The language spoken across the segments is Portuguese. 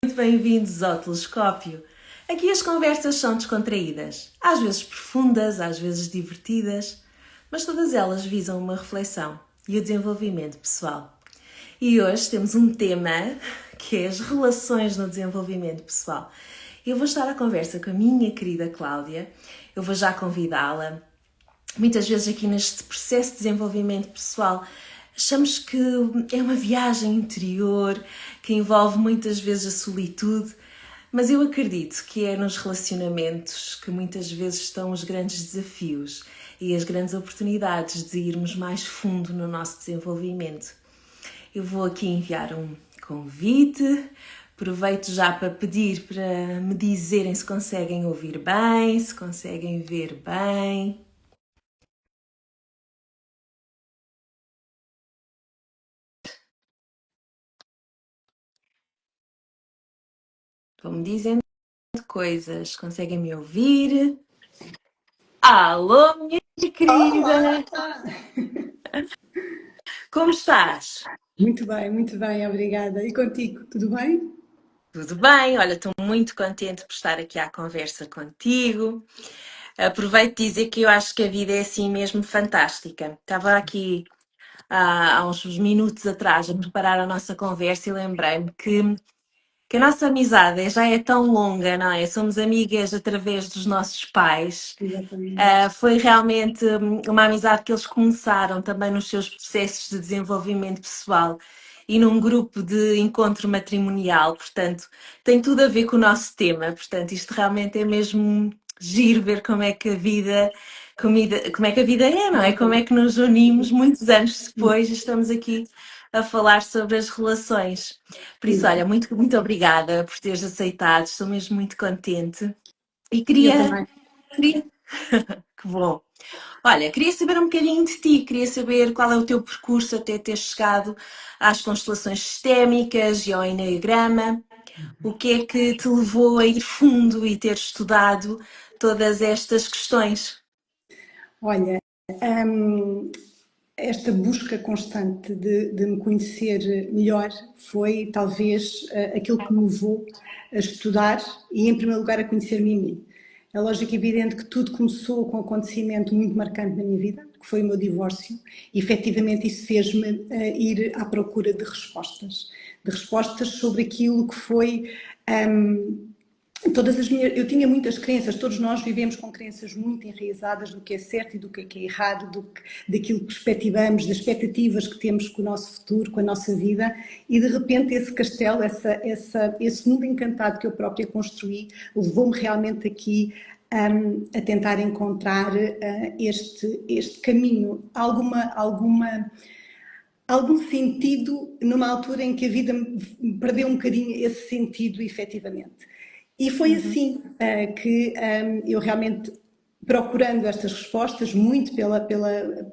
Muito bem-vindos ao Telescópio. Aqui as conversas são descontraídas, às vezes profundas, às vezes divertidas, mas todas elas visam uma reflexão e o desenvolvimento pessoal. E hoje temos um tema que é as relações no desenvolvimento pessoal. Eu vou estar à conversa com a minha querida Cláudia, eu vou já convidá-la. Muitas vezes aqui neste processo de desenvolvimento pessoal achamos que é uma viagem interior que envolve muitas vezes a solitude, mas eu acredito que é nos relacionamentos que muitas vezes estão os grandes desafios e as grandes oportunidades de irmos mais fundo no nosso desenvolvimento. Eu vou aqui enviar um convite, aproveito já para pedir para me dizerem se conseguem ouvir bem, se conseguem ver bem. Vão-me dizendo coisas. Conseguem me ouvir? Alô, minha querida! Olá! Como estás? Muito bem, obrigada. E contigo, tudo bem? Tudo bem? Olha, estou muito contente por estar aqui à conversa contigo. Aproveito de dizer que eu acho que a vida é assim mesmo fantástica. Estava aqui há uns minutos atrás a preparar a nossa conversa e lembrei-me que a nossa amizade já é tão longa, não é? Somos amigas através dos nossos pais. Exatamente. Foi realmente uma amizade que eles começaram também nos seus processos de desenvolvimento pessoal e num grupo de encontro matrimonial, portanto, tem tudo a ver com o nosso tema. Portanto, isto realmente é mesmo giro ver como é que a vida, como é que a vida é, não é? Como é que nos unimos muitos anos depois e estamos aqui a falar sobre as relações. Por isso, olha, Exato. muito, muito obrigada por teres aceitado, estou mesmo muito contente. E E eu queria, também. queria que bom. Olha, queria saber um bocadinho de ti, queria saber qual é o teu percurso até ter chegado às constelações sistémicas e ao enneagrama. O que é que te levou a ir fundo e ter estudado todas estas questões? Olha, hum, esta busca constante de me conhecer melhor foi talvez aquilo que me levou a estudar e, em primeiro lugar, a conhecer-me a mim. É lógico e evidente que tudo começou com um acontecimento muito marcante na minha vida, que foi o meu divórcio, e efetivamente isso fez-me ir à procura de respostas sobre aquilo que foi. hum, eu tinha muitas crenças, todos nós vivemos com crenças muito enraizadas do que é certo e do que é errado, daquilo que perspectivamos, das expectativas que temos com o nosso futuro, com a nossa vida, e de repente esse castelo, esse mundo encantado que eu própria construí, levou-me realmente aqui a tentar encontrar este caminho, algum sentido numa altura em que a vida perdeu um bocadinho esse sentido efetivamente. E foi Uhum. assim que eu realmente, procurando estas respostas, muito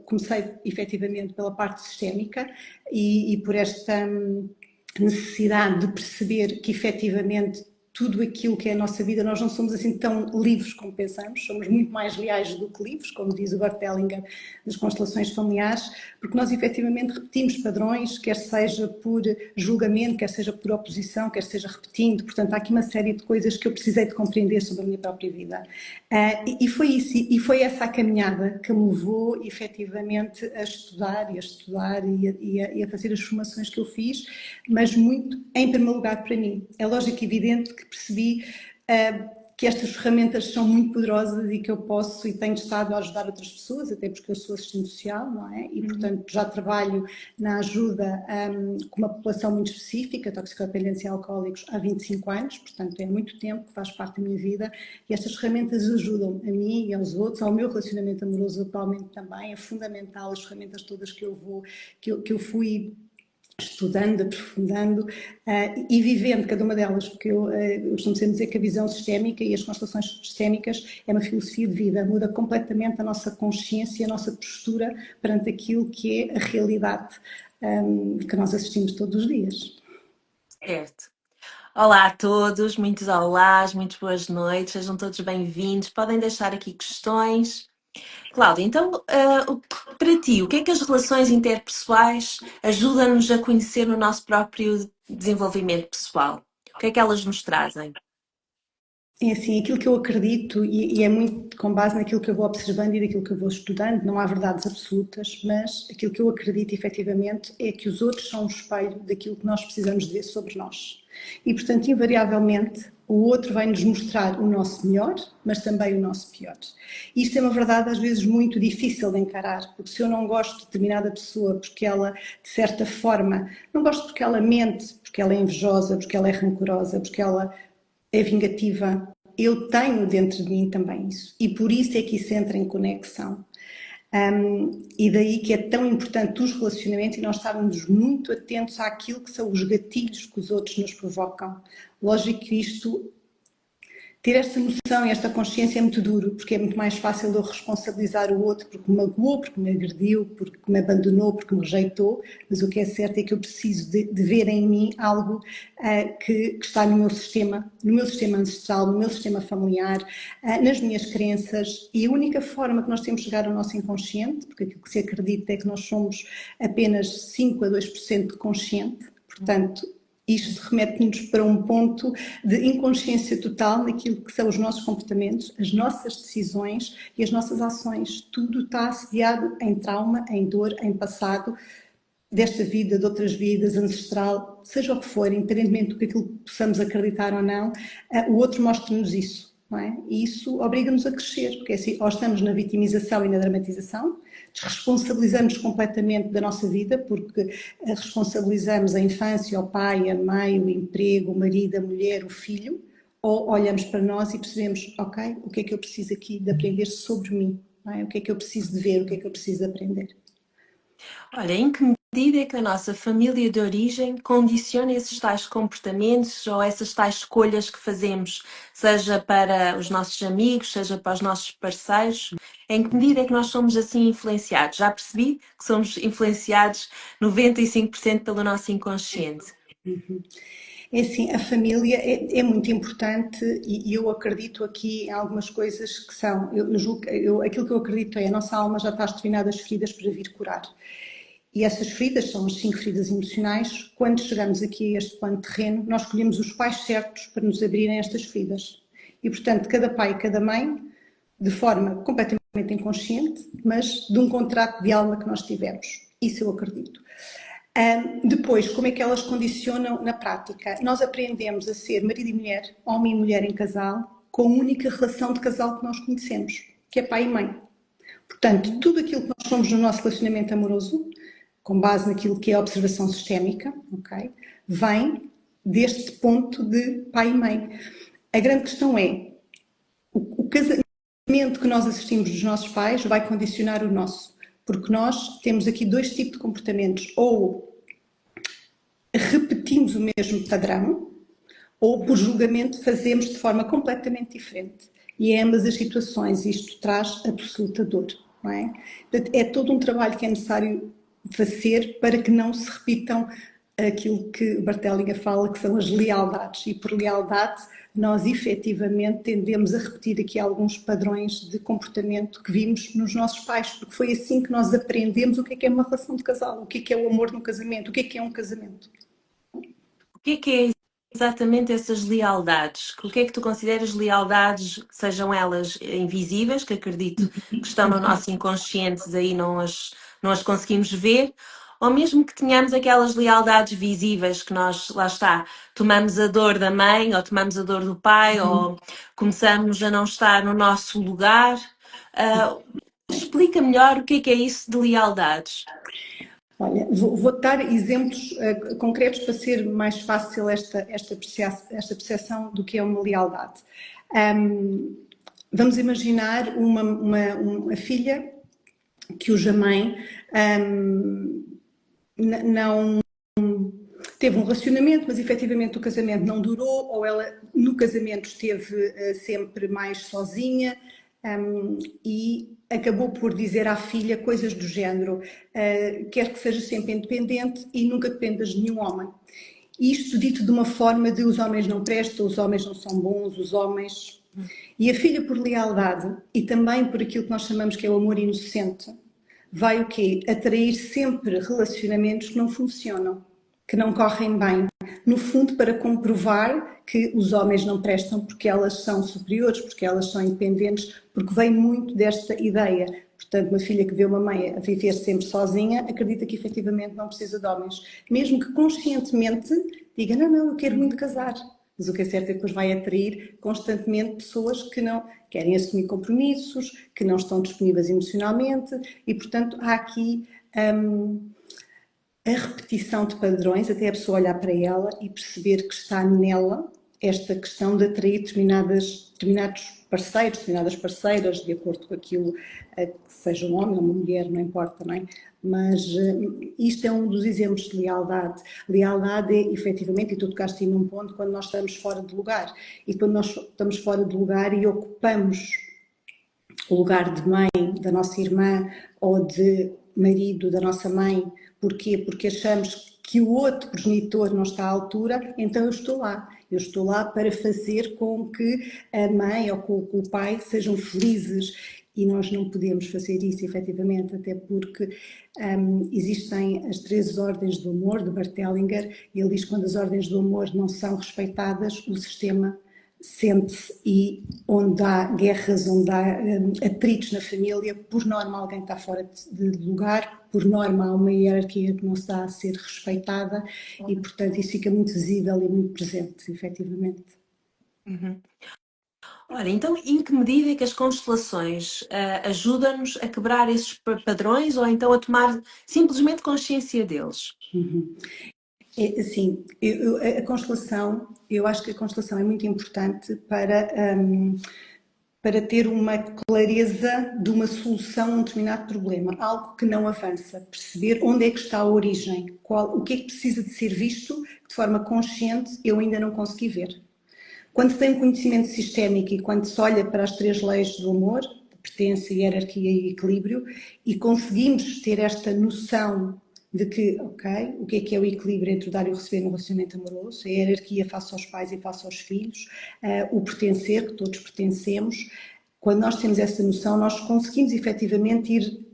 comecei efetivamente pela parte sistémica e por esta necessidade de perceber que efetivamente tudo aquilo que é a nossa vida, nós não somos assim tão livres como pensamos, somos muito mais leais do que livres, como diz o Bert Hellinger das constelações familiares, porque nós efetivamente repetimos padrões, quer seja por julgamento, quer seja por oposição, quer seja repetindo, portanto há aqui uma série de coisas que eu precisei de compreender sobre a minha própria vida. E foi isso, e foi essa a caminhada que me levou efetivamente a estudar e a fazer as formações que eu fiz, mas muito em primeiro lugar para mim. É lógico e evidente que percebi que estas ferramentas são muito poderosas e que eu posso e tenho estado a ajudar outras pessoas, até porque eu sou assistente social, não é? E, Uhum. portanto, já trabalho na ajuda com uma população muito específica, toxicodependência e alcoólicos, há 25 anos, portanto, é muito tempo que faz parte da minha vida e estas ferramentas ajudam a mim e aos outros, ao meu relacionamento amoroso atualmente também, é fundamental as ferramentas todas que eu fui estudando, aprofundando e vivendo cada uma delas, porque eu costumo sempre dizer que a visão sistémica e as constelações sistémicas é uma filosofia de vida, muda completamente a nossa consciência, a nossa postura perante aquilo que é a realidade que nós assistimos todos os dias. Certo. Olá a todos, muitos olás, muitas boas noites, sejam todos bem-vindos. Podem deixar aqui questões. Cláudia, então, para ti, o que é que as relações interpessoais ajudam-nos a conhecer no nosso próprio desenvolvimento pessoal? O que é que elas nos trazem? É assim, aquilo que eu acredito, e é muito com base naquilo que eu vou observando e daquilo que eu vou estudando, não há verdades absolutas, mas aquilo que eu acredito efetivamente é que os outros são um espelho daquilo que nós precisamos de ver sobre nós. E, portanto, invariavelmente, o outro vai nos mostrar o nosso melhor, mas também o nosso pior. E isto é uma verdade às vezes muito difícil de encarar, porque se eu não gosto de determinada pessoa porque ela, de certa forma, não gosto porque ela mente, porque ela é invejosa, porque ela é rancorosa, porque ela é vingativa, eu tenho dentro de mim também isso. E por isso é que isso entra em conexão. E daí que é tão importante os relacionamentos e nós estarmos muito atentos àquilo que são os gatilhos que os outros nos provocam. Lógico que isto ter esta noção e esta consciência é muito duro, porque é muito mais fácil eu responsabilizar o outro porque me magoou, porque me agrediu, porque me abandonou, porque me rejeitou, mas o que é certo é que eu preciso de ver em mim algo que está no meu sistema ancestral, no meu sistema familiar, nas minhas crenças, e a única forma que nós temos de chegar ao nosso inconsciente, porque aquilo que se acredita é que nós somos apenas 5 a 2% consciente, portanto, isto remete-nos para um ponto de inconsciência total naquilo que são os nossos comportamentos, as nossas decisões e as nossas ações. Tudo está assediado em trauma, em dor, em passado, desta vida, de outras vidas, ancestral, seja o que for, independentemente do que aquilo possamos acreditar ou não, o outro mostra-nos isso. Não é? E isso obriga-nos a crescer, porque assim, ou estamos na vitimização e na dramatização, desresponsabilizamos completamente da nossa vida, porque responsabilizamos a infância, o pai, a mãe, o emprego, o marido, a mulher, o filho, ou olhamos para nós e percebemos, ok, o que é que eu preciso aqui de aprender sobre mim? Não é? O que é que eu preciso de ver? O que é que eu preciso de aprender? Olha, em que medida é que a nossa família de origem condiciona esses tais comportamentos ou essas tais escolhas que fazemos, seja para os nossos amigos, seja para os nossos parceiros? Em que medida é que nós somos assim influenciados? Já percebi que somos influenciados 95% pelo nosso inconsciente. É assim, a família é muito importante e eu acredito aqui em algumas coisas que são, aquilo que eu acredito é a nossa alma já está destinada às feridas para vir curar. E essas feridas são as 5 feridas emocionais. Quando chegamos aqui a este plano terreno, nós escolhemos os pais certos para nos abrirem estas feridas. E, portanto, cada pai e cada mãe, de forma completamente inconsciente, mas de um contrato de alma que nós tivemos. Isso eu acredito. Depois, como é que elas condicionam na prática? Nós aprendemos a ser marido e mulher, homem e mulher em casal, com a única relação de casal que nós conhecemos, que é pai e mãe. Portanto, tudo aquilo que nós somos no nosso relacionamento amoroso, com base naquilo que é a observação sistémica, okay, vem deste ponto de pai e mãe. A grande questão é, o casamento que nós assistimos dos nossos pais vai condicionar o nosso, porque nós temos aqui 2 tipos de comportamentos, ou repetimos o mesmo padrão, ou por julgamento fazemos de forma completamente diferente. E em ambas as situações isto traz absoluta dor, não é? Portanto, é todo um trabalho que é necessário fazer para que não se repitam aquilo que Barthellinger fala, que são as lealdades. E por lealdade nós efetivamente tendemos a repetir aqui alguns padrões de comportamento que vimos nos nossos pais, porque foi assim que nós aprendemos o que é uma relação de casal, o que é o amor no casamento, o que é um casamento. O que é exatamente essas lealdades? O que é que tu consideras lealdades, sejam elas invisíveis, que acredito que estão no nosso inconsciente, aí não as conseguimos ver, ou mesmo que tenhamos aquelas lealdades visíveis que nós, lá está, tomamos a dor da mãe, ou tomamos a dor do pai, ou começamos a não estar no nosso lugar. Explica melhor o que é isso de lealdades. Olha, vou dar exemplos concretos para ser mais fácil esta percepção do que é uma lealdade. Vamos imaginar uma filha cuja mãe não teve um relacionamento, mas efetivamente o casamento não durou, ou ela no casamento esteve sempre mais sozinha, e acabou por dizer à filha coisas do género, quer que seja sempre independente e nunca dependas de nenhum homem. Isto dito de uma forma de os homens não prestam, os homens não são bons, os homens... E a filha, por lealdade e também por aquilo que nós chamamos que é o amor inocente, vai o quê? Atrair sempre relacionamentos que não funcionam. que não correm bem, no fundo para comprovar que os homens não prestam porque elas são superiores, porque elas são independentes, porque vem muito desta ideia. Portanto, uma filha que vê uma mãe a viver sempre sozinha, acredita que efetivamente não precisa de homens. Mesmo que conscientemente diga, não, não, eu quero muito casar. Mas o que é certo é que depois vai atrair constantemente pessoas que não querem assumir compromissos, que não estão disponíveis emocionalmente e, portanto, há aqui a repetição de padrões até a pessoa olhar para ela e perceber que está nela esta questão de atrair determinados parceiros, determinadas parceiras, de acordo com aquilo que seja um homem ou uma mulher, não importa, não é? Mas isto é um dos exemplos de lealdade. Lealdade é, efetivamente, e tu tocaste aí num ponto, quando nós estamos fora de lugar. E quando nós estamos fora de lugar e ocupamos o lugar de mãe da nossa irmã ou de marido da nossa mãe, porquê? Porque achamos que o outro progenitor não está à altura, então eu estou lá. Eu estou lá para fazer com que a mãe ou com o pai sejam felizes e nós não podemos fazer isso, efetivamente, até porque existem as 13 ordens do amor, de Bert Hellinger, e ele diz que quando as ordens do amor não são respeitadas, o sistema sente-se e onde há guerras, onde há atritos na família, por norma alguém está fora de lugar, por norma há uma hierarquia que não está a ser respeitada e, portanto, isso fica muito visível e muito presente, efetivamente. Uhum. Ora, então, em que medida é que as constelações ajudam-nos a quebrar esses padrões ou então a tomar simplesmente consciência deles? Uhum. É, assim, a constelação, eu acho que a constelação é muito importante para ter uma clareza de uma solução a um determinado problema, algo que não avança, perceber onde é que está a origem, o que é que precisa de ser visto de forma consciente, eu ainda não consegui ver. Quando tem conhecimento sistémico e quando se olha para as 3 leis do amor, de pertença, hierarquia e equilíbrio, e conseguimos ter esta noção de que, ok, o que é o equilíbrio entre o dar e o receber no relacionamento amoroso, a hierarquia face aos pais e face aos filhos, o pertencer, que todos pertencemos, quando nós temos essa noção, nós conseguimos efetivamente ir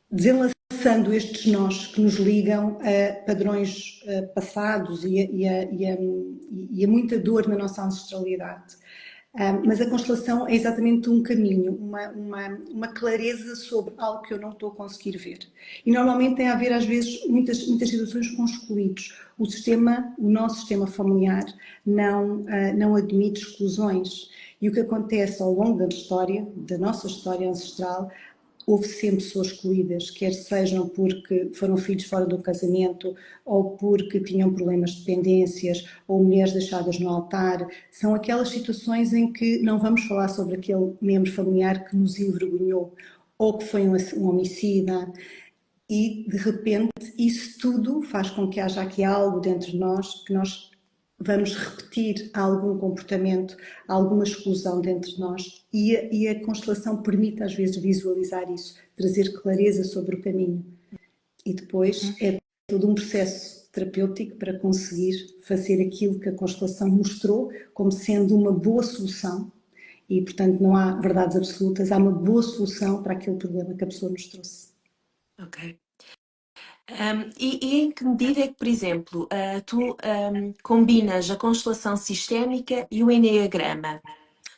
desenlaçando estes nós que nos ligam a padrões passados e a muita dor na nossa ancestralidade. Mas a constelação é exatamente um caminho, uma clareza sobre algo que eu não estou a conseguir ver. E normalmente tem a ver, às vezes, muitas situações com excluídos. O nosso sistema familiar não admite exclusões. E o que acontece ao longo da nossa história ancestral, houve sempre pessoas excluídas, quer sejam porque foram filhos fora do casamento, ou porque tinham problemas de dependências, ou mulheres deixadas no altar. São aquelas situações em que não vamos falar sobre aquele membro familiar que nos envergonhou, ou que foi um homicida, e de repente isso tudo faz com que haja aqui algo dentro de nós que nós vamos repetir algum comportamento, alguma exclusão dentro de nós e a constelação permite às vezes visualizar isso, trazer clareza sobre o caminho. E depois é todo um processo terapêutico para conseguir fazer aquilo que a constelação mostrou como sendo uma boa solução e, portanto, não há verdades absolutas, há uma boa solução para aquele problema que a pessoa nos trouxe. Ok. E em que medida é que, por exemplo, tu combinas a constelação sistémica e o enneagrama?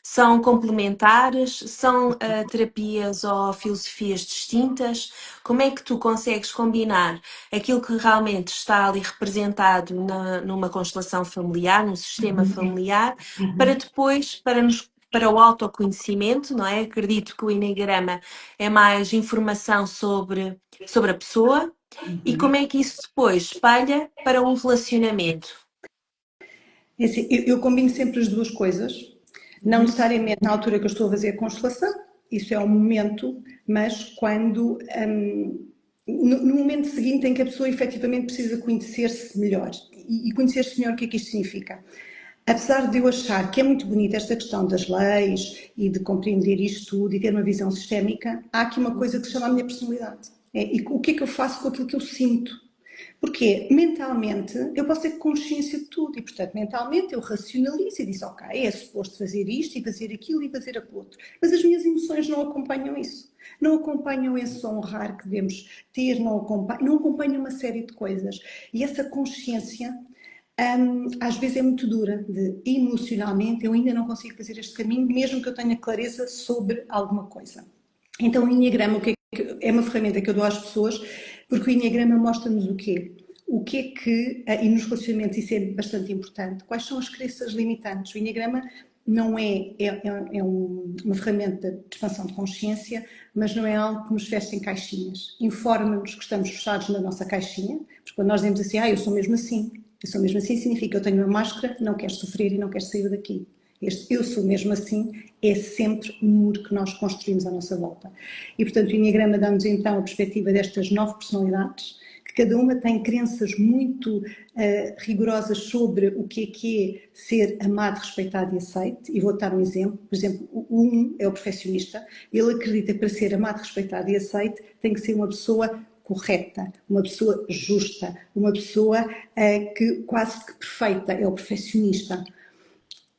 São complementares? São terapias ou filosofias distintas? Como é que tu consegues combinar aquilo que realmente está ali representado numa constelação familiar, num sistema familiar, para depois, para o autoconhecimento, não é? Acredito que o enneagrama é mais informação sobre a pessoa. E como é que isso depois espalha para um relacionamento? É assim, eu combino sempre as duas coisas, não necessariamente na altura que eu estou a fazer a constelação, isso é um momento, mas quando no momento seguinte em que a pessoa efetivamente precisa conhecer-se melhor. E conhecer-se melhor, o que é que isto significa? Apesar de eu achar que é muito bonita esta questão das leis e de compreender isto tudo e ter uma visão sistémica, há aqui uma coisa que se chama a minha personalidade. E o que é que eu faço com aquilo que eu sinto? Porque mentalmente eu posso ter consciência de tudo e, portanto, mentalmente eu racionalizo e disse, ok, é suposto fazer isto e fazer aquilo e fazer aquilo outro. Mas as minhas emoções não acompanham isso. Não acompanham esse honrar que devemos ter, não acompanham uma série de coisas. E essa consciência, às vezes é muito dura, de emocionalmente eu ainda não consigo fazer este caminho, mesmo que eu tenha clareza sobre alguma coisa. Então o Enneagrama, é uma ferramenta que eu dou às pessoas, porque o Enneagrama mostra-nos o quê? O que é que, e nos relacionamentos isso é bastante importante, quais são as crenças limitantes. O Enneagrama não uma ferramenta de expansão de consciência, mas não é algo que nos feche em caixinhas. Informa-nos que estamos fechados na nossa caixinha, porque quando nós dizemos assim, eu sou mesmo assim, significa que eu tenho uma máscara, não quero sofrer e não quero sair daqui. Este eu sou mesmo assim é sempre um muro que nós construímos à nossa volta. E, portanto, o Enneagrama dá-nos então a perspectiva destas 9 personalidades, que cada uma tem crenças muito rigorosas sobre o que é ser amado, respeitado e aceito. E vou dar um exemplo. Por exemplo, o 1 é o perfeccionista. Ele acredita que para ser amado, respeitado e aceito tem que ser uma pessoa correta, uma pessoa justa, uma pessoa que quase que perfeita, é o perfeccionista.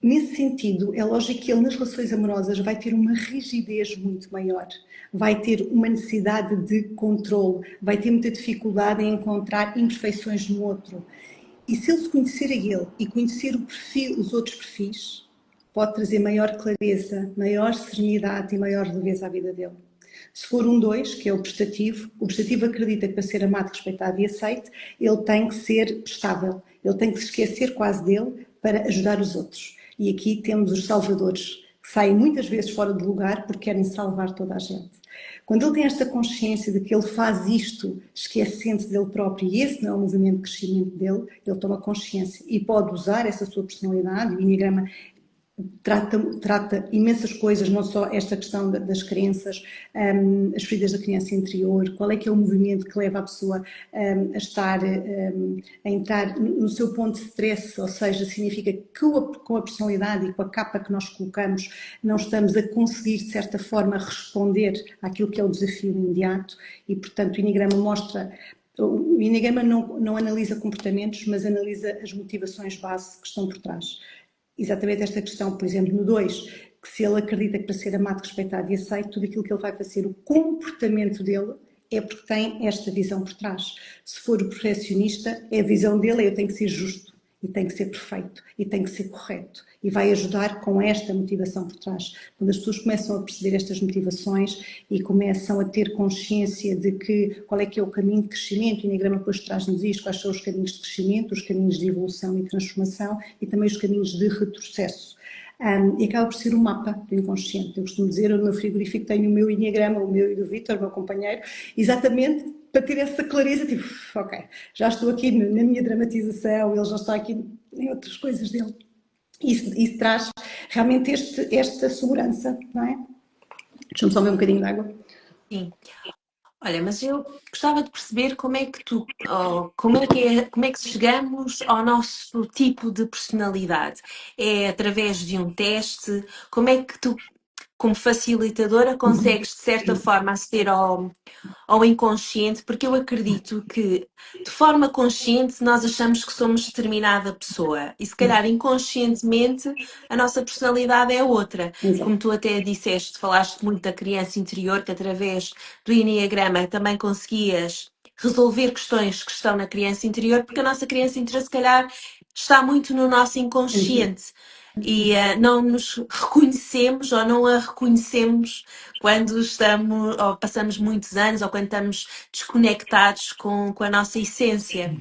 Nesse sentido, é lógico que ele nas relações amorosas vai ter uma rigidez muito maior, vai ter uma necessidade de controle, vai ter muita dificuldade em encontrar imperfeições no outro. E se ele se conhecer a ele e conhecer os outros perfis, pode trazer maior clareza, maior serenidade e maior leveza à vida dele. Se for um 2, que é o prestativo acredita que para ser amado, respeitado e aceito, ele tem que ser estável, ele tem que se esquecer quase dele para ajudar os outros. E aqui temos os salvadores, que saem muitas vezes fora de lugar porque querem salvar toda a gente. Quando ele tem esta consciência de que ele faz isto esquecendo-se dele próprio, e esse não é o movimento de crescimento dele, ele toma consciência e pode usar essa sua personalidade. O Enneagrama trata imensas coisas, não só esta questão das crenças, as feridas da criança interior, qual é que é o movimento que leva a pessoa a estar, a entrar no seu ponto de stress, ou seja, significa que com a personalidade e com a capa que nós colocamos não estamos a conseguir, de certa forma, responder àquilo que é o desafio imediato e, portanto, o Enneagrama mostra. O Enneagrama não analisa comportamentos, mas analisa as motivações base que estão por trás. Exatamente esta questão, por exemplo, no 2, que se ele acredita que para ser amado, respeitado e aceito, tudo aquilo que ele vai fazer, o comportamento dele é porque tem esta visão por trás. Se for o perfeccionista, a visão dele eu tenho que ser justo, e tem que ser perfeito, e tem que ser correto, e vai ajudar com esta motivação por trás. Quando as pessoas começam a perceber estas motivações e começam a ter consciência de qual é que é o caminho de crescimento, o Enneagrama depois traz-nos isto, quais são os caminhos de crescimento, os caminhos de evolução e transformação, e também os caminhos de retrocesso. E acaba por ser um mapa do inconsciente. Eu costumo dizer, eu no meu frigorífico tenho o meu Enneagrama, o meu e do Vítor, o meu companheiro, exatamente para ter essa clareza, tipo, ok, já estou aqui na minha dramatização, ele já está aqui em outras coisas dele. Isso traz realmente esta segurança, não é? Deixa-me só beber um bocadinho de água. Sim. Olha, mas eu gostava de perceber como é que chegamos ao nosso tipo de personalidade. É através de um teste? Como é que tu, como facilitadora, consegues de certa forma aceder ao inconsciente? Porque eu acredito que de forma consciente nós achamos que somos determinada pessoa e se calhar inconscientemente a nossa personalidade é outra. Exato. Como tu até disseste, falaste muito da criança interior, que através do Enneagrama também conseguias resolver questões que estão na criança interior, porque a nossa criança interior se calhar está muito no nosso inconsciente e não nos reconhecemos ou não a reconhecemos quando estamos ou passamos muitos anos ou quando estamos desconectados com a nossa essência.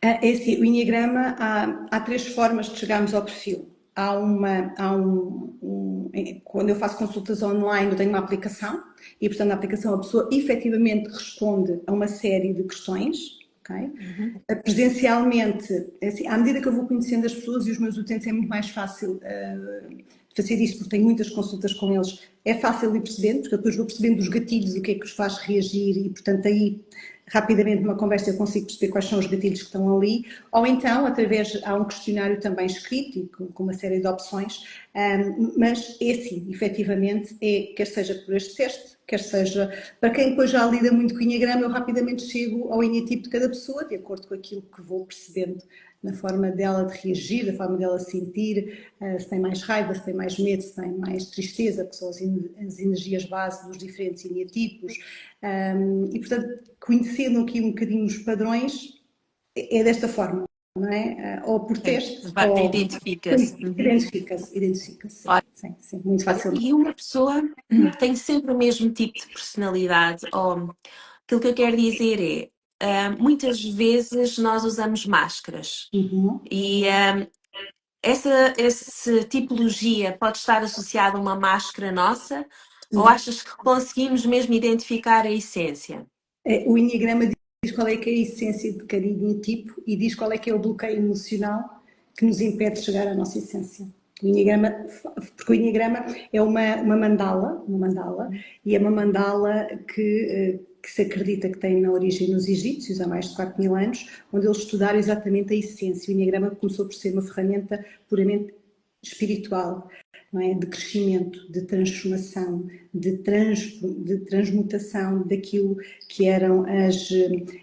É assim, o Enneagrama, há 3 formas de chegarmos ao perfil. Quando eu faço consultas online, eu tenho uma aplicação e, portanto, na aplicação a pessoa efetivamente responde a uma série de questões. Okay? Presencialmente, assim, à medida que eu vou conhecendo as pessoas e os meus utentes, é muito mais fácil fazer isto, porque tenho muitas consultas com eles. É fácil ir percebendo, porque depois vou percebendo os gatilhos, o que é que os faz reagir e, portanto, aí rapidamente numa conversa eu consigo perceber quais são os gatilhos que estão ali, ou então há um questionário também escrito e com uma série de opções, mas é assim, efetivamente, quer seja por este teste, quer seja, para quem depois já lida muito com o Enneagrama, eu rapidamente chego ao eneatipo de cada pessoa, de acordo com aquilo que vou percebendo na forma dela de reagir, da forma dela sentir, se tem mais raiva, se tem mais medo, se tem mais tristeza, que são as energias base dos diferentes eneatipos. E, portanto, conhecendo aqui um bocadinho os padrões, é desta forma, não é? Ou por teste, ou Identifica-se. identifica-se, sim, sim, muito facilmente. E uma pessoa tem sempre o mesmo tipo de personalidade, ou aquilo que eu quero dizer é, muitas vezes nós usamos máscaras e essa tipologia pode estar associada a uma máscara nossa, ou achas que conseguimos mesmo identificar a essência? O Enneagrama diz qual é que é a essência de cada eneatipo e diz qual é que é o bloqueio emocional que nos impede de chegar à nossa essência. O Enneagrama, porque o Enneagrama é uma mandala, e é uma mandala que se acredita que tem na origem nos egípcios, há mais de 4.000 anos, onde eles estudaram exatamente a essência. O Enneagrama começou por ser uma ferramenta puramente espiritual, não é? De crescimento, de transformação, de transmutação daquilo que eram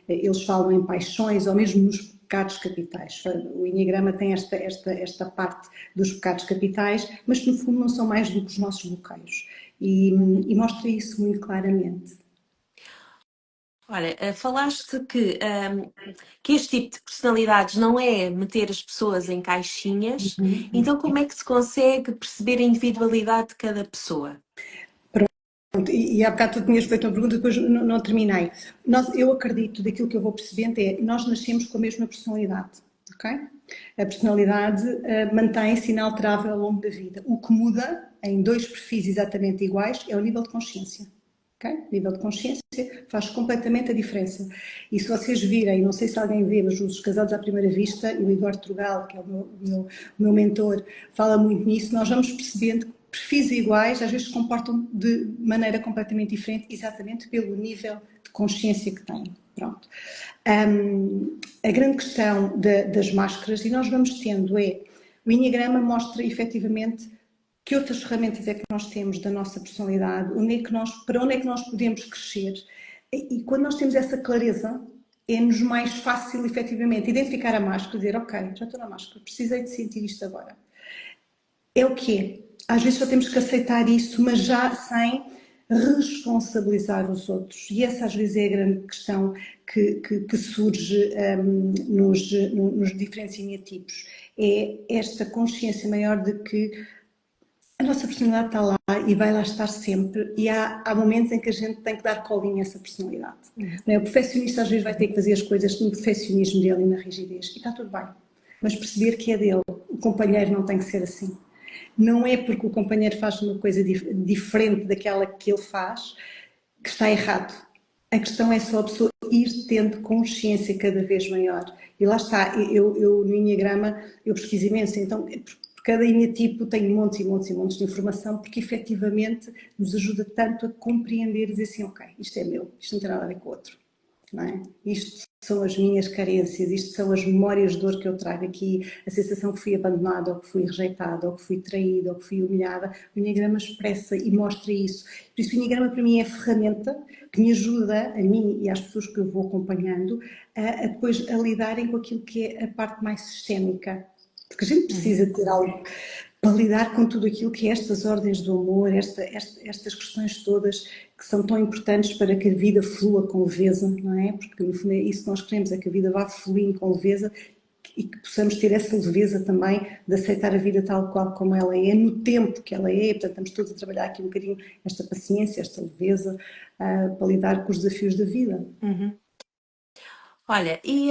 eles falam em paixões ou mesmo nos pecados capitais. O Enneagrama tem esta parte dos pecados capitais, mas que no fundo não são mais do que os nossos bloqueios. E mostra isso muito claramente. Olha, falaste que este tipo de personalidades não é meter as pessoas em caixinhas, então como é que se consegue perceber a individualidade de cada pessoa? E há bocado tu tinhas feito uma pergunta, depois não terminei. Eu acredito, daquilo que eu vou percebendo, nós nascemos com a mesma personalidade, ok? A personalidade mantém-se inalterável ao longo da vida. O que muda, em dois perfis exatamente iguais, é o nível de consciência. Okay? O nível de consciência faz completamente a diferença. E se vocês virem, não sei se alguém vê, mas os Casados à Primeira Vista, e o Eduardo Trugal, que é o meu mentor, fala muito nisso, nós vamos percebendo que perfis iguais às vezes se comportam de maneira completamente diferente, exatamente pelo nível de consciência que têm. Pronto. A grande questão das máscaras, e nós vamos tendo, o Enneagrama mostra efetivamente que outras ferramentas é que nós temos da nossa personalidade, para onde é que nós podemos crescer. E quando nós temos essa clareza, é-nos mais fácil, efetivamente, identificar a máscara e dizer, ok, já estou na máscara, precisei de sentir isto agora. É o que é. Às vezes só temos que aceitar isso, mas já sem responsabilizar os outros. E essa às vezes é a grande questão que surge nos diferentes eneatipos. É esta consciência maior de que a nossa personalidade está lá e vai lá estar sempre, e há momentos em que a gente tem que dar colinho a essa personalidade. O perfeccionista às vezes vai ter que fazer as coisas no perfeccionismo dele e na rigidez, e está tudo bem. Mas perceber que é dele, o companheiro não tem que ser assim. Não é porque o companheiro faz uma coisa diferente daquela que ele faz que está errado. A questão é só a pessoa ir tendo consciência cada vez maior. E lá está, eu no Enneagrama, eu pesquiso imenso, então cada eneatipo tem montes e montes e montes de informação, porque efetivamente nos ajuda tanto a compreender e dizer assim, ok, isto é meu, isto não tem nada a ver com o outro. Não é? Isto são as minhas carências, isto são as memórias de dor que eu trago aqui, a sensação que fui abandonada, ou que fui rejeitada, ou que fui traída, ou que fui humilhada. O Enneagrama expressa e mostra isso. Por isso o Enneagrama para mim é a ferramenta que me ajuda, a mim e às pessoas que eu vou acompanhando, a depois a lidarem com aquilo que é a parte mais sistémica. Porque a gente precisa ter algo para lidar com tudo aquilo que é estas ordens do amor, estas questões todas que são tão importantes para que a vida flua com leveza, não é? Porque no fundo é isso que nós queremos, é que a vida vá fluindo com leveza e que possamos ter essa leveza também de aceitar a vida tal qual como ela é, no tempo que ela é. Portanto, estamos todos a trabalhar aqui um bocadinho esta paciência, esta leveza, para lidar com os desafios da vida. Olha, e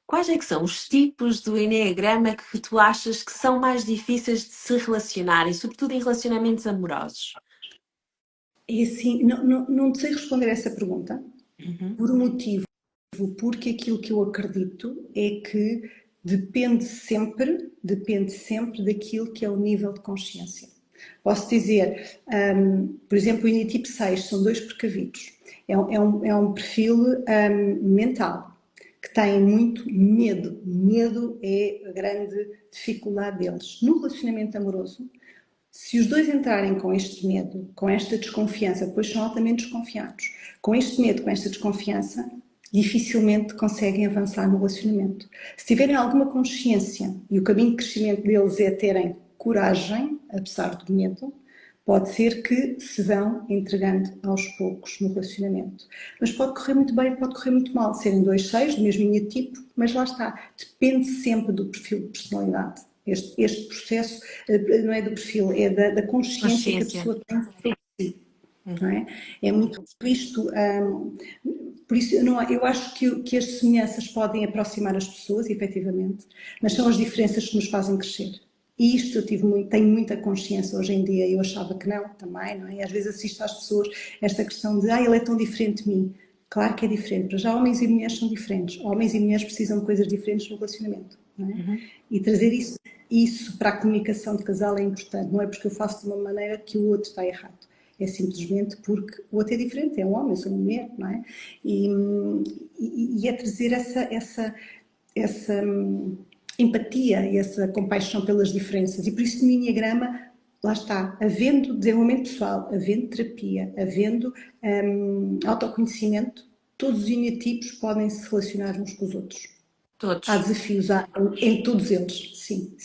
quais é que são os tipos do Enneagrama que tu achas que são mais difíceis de se relacionarem, sobretudo em relacionamentos amorosos? E assim, não sei responder a essa pergunta por um motivo, porque aquilo que eu acredito é que depende sempre daquilo que é o nível de consciência. Posso dizer, por exemplo, o eneatipo 6 são dois precavidos. É um perfil mental que tem muito medo. Medo é a grande dificuldade deles. No relacionamento amoroso, Se os dois entrarem com este medo, com esta desconfiança, depois são altamente desconfiados, com este medo, com esta desconfiança, dificilmente conseguem avançar no relacionamento. Se tiverem alguma consciência e o caminho de crescimento deles é terem coragem, apesar do medo, pode ser que se vão entregando aos poucos no relacionamento. Mas pode correr muito bem, pode correr muito mal. Serem dois seios, do mesmo tipo, mas lá está. Depende sempre do perfil de personalidade. Este processo não é do perfil, é da consciência que a pessoa tem sobre si. Não é? É muito isto. Por isso, eu acho que as semelhanças podem aproximar as pessoas, efetivamente, mas são as diferenças que nos fazem crescer. E isto eu tenho muita consciência hoje em dia, eu achava que não, também, não é? E às vezes assisto às pessoas esta questão de, ele é tão diferente de mim. Claro que é diferente, mas já homens e mulheres são diferentes. Homens e mulheres precisam de coisas diferentes no relacionamento, não é? E trazer isso para a comunicação de casal é importante, não é porque eu faço de uma maneira que o outro está errado. É simplesmente porque o outro é diferente, é um homem, eu sou uma mulher, não é? E é trazer essa empatia e essa compaixão pelas diferenças. E por isso no Enneagrama, lá está, havendo desenvolvimento pessoal, havendo terapia, havendo autoconhecimento, todos os eneatipos podem se relacionar uns com os outros. Todos. Há desafios em todos eles, sim.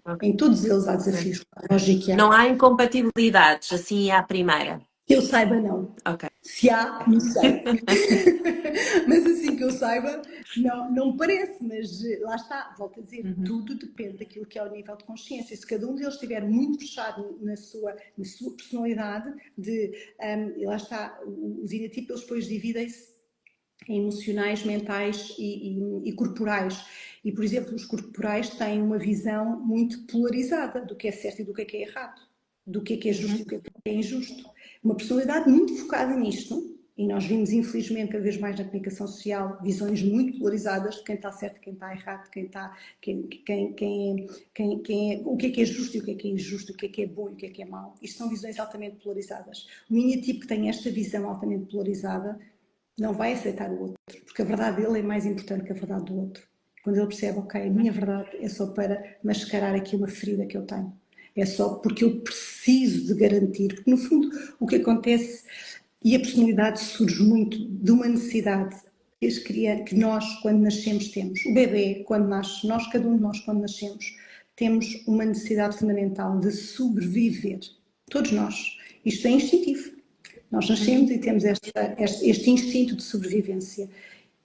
Okay. Em todos eles há desafios. Okay. Não há incompatibilidades, assim à primeira? Que eu saiba, não. Okay. Se há, não sei. Mas assim que eu saiba, não me parece, mas lá está, volto a dizer, tudo depende daquilo que é o nível de consciência. Se cada um deles estiver muito fechado na sua personalidade, e lá está, os eneatipos eles depois dividem-se em emocionais, mentais e corporais. E, por exemplo, os corporais têm uma visão muito polarizada do que é certo e do que é errado, do que é justo e do que é injusto. Uma personalidade muito focada nisto, e nós vimos, infelizmente, cada vez mais na comunicação social, visões muito polarizadas de quem está certo, quem está errado, o que é justo e o que é injusto, o que é bom e o que é mau. Isto são visões altamente polarizadas. O eneatipo que tem esta visão altamente polarizada não vai aceitar o outro, porque a verdade dele é mais importante que a verdade do outro. Quando ele percebe, ok, a minha verdade é só para mascarar aqui uma ferida que eu tenho. É só porque eu preciso de garantir, porque no fundo o que acontece, e a personalidade surge muito de uma necessidade que nós, quando nascemos, temos. O bebê, quando nasce, cada um de nós, quando nascemos, temos uma necessidade fundamental de sobreviver. Todos nós. Isto é instintivo. Nós nascemos e temos este instinto de sobrevivência.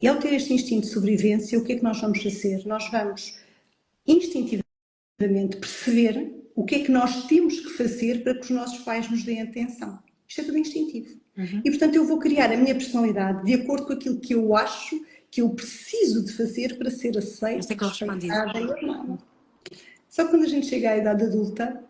E ao ter este instinto de sobrevivência, o que é que nós vamos fazer? Nós vamos instintivamente perceber o que é que nós temos que fazer para que os nossos pais nos deem atenção. Isto é tudo instintivo. E, portanto, eu vou criar a minha personalidade de acordo com aquilo que eu acho que eu preciso de fazer para ser aceita, respeitada e amada. Só que quando a gente chega à idade adulta,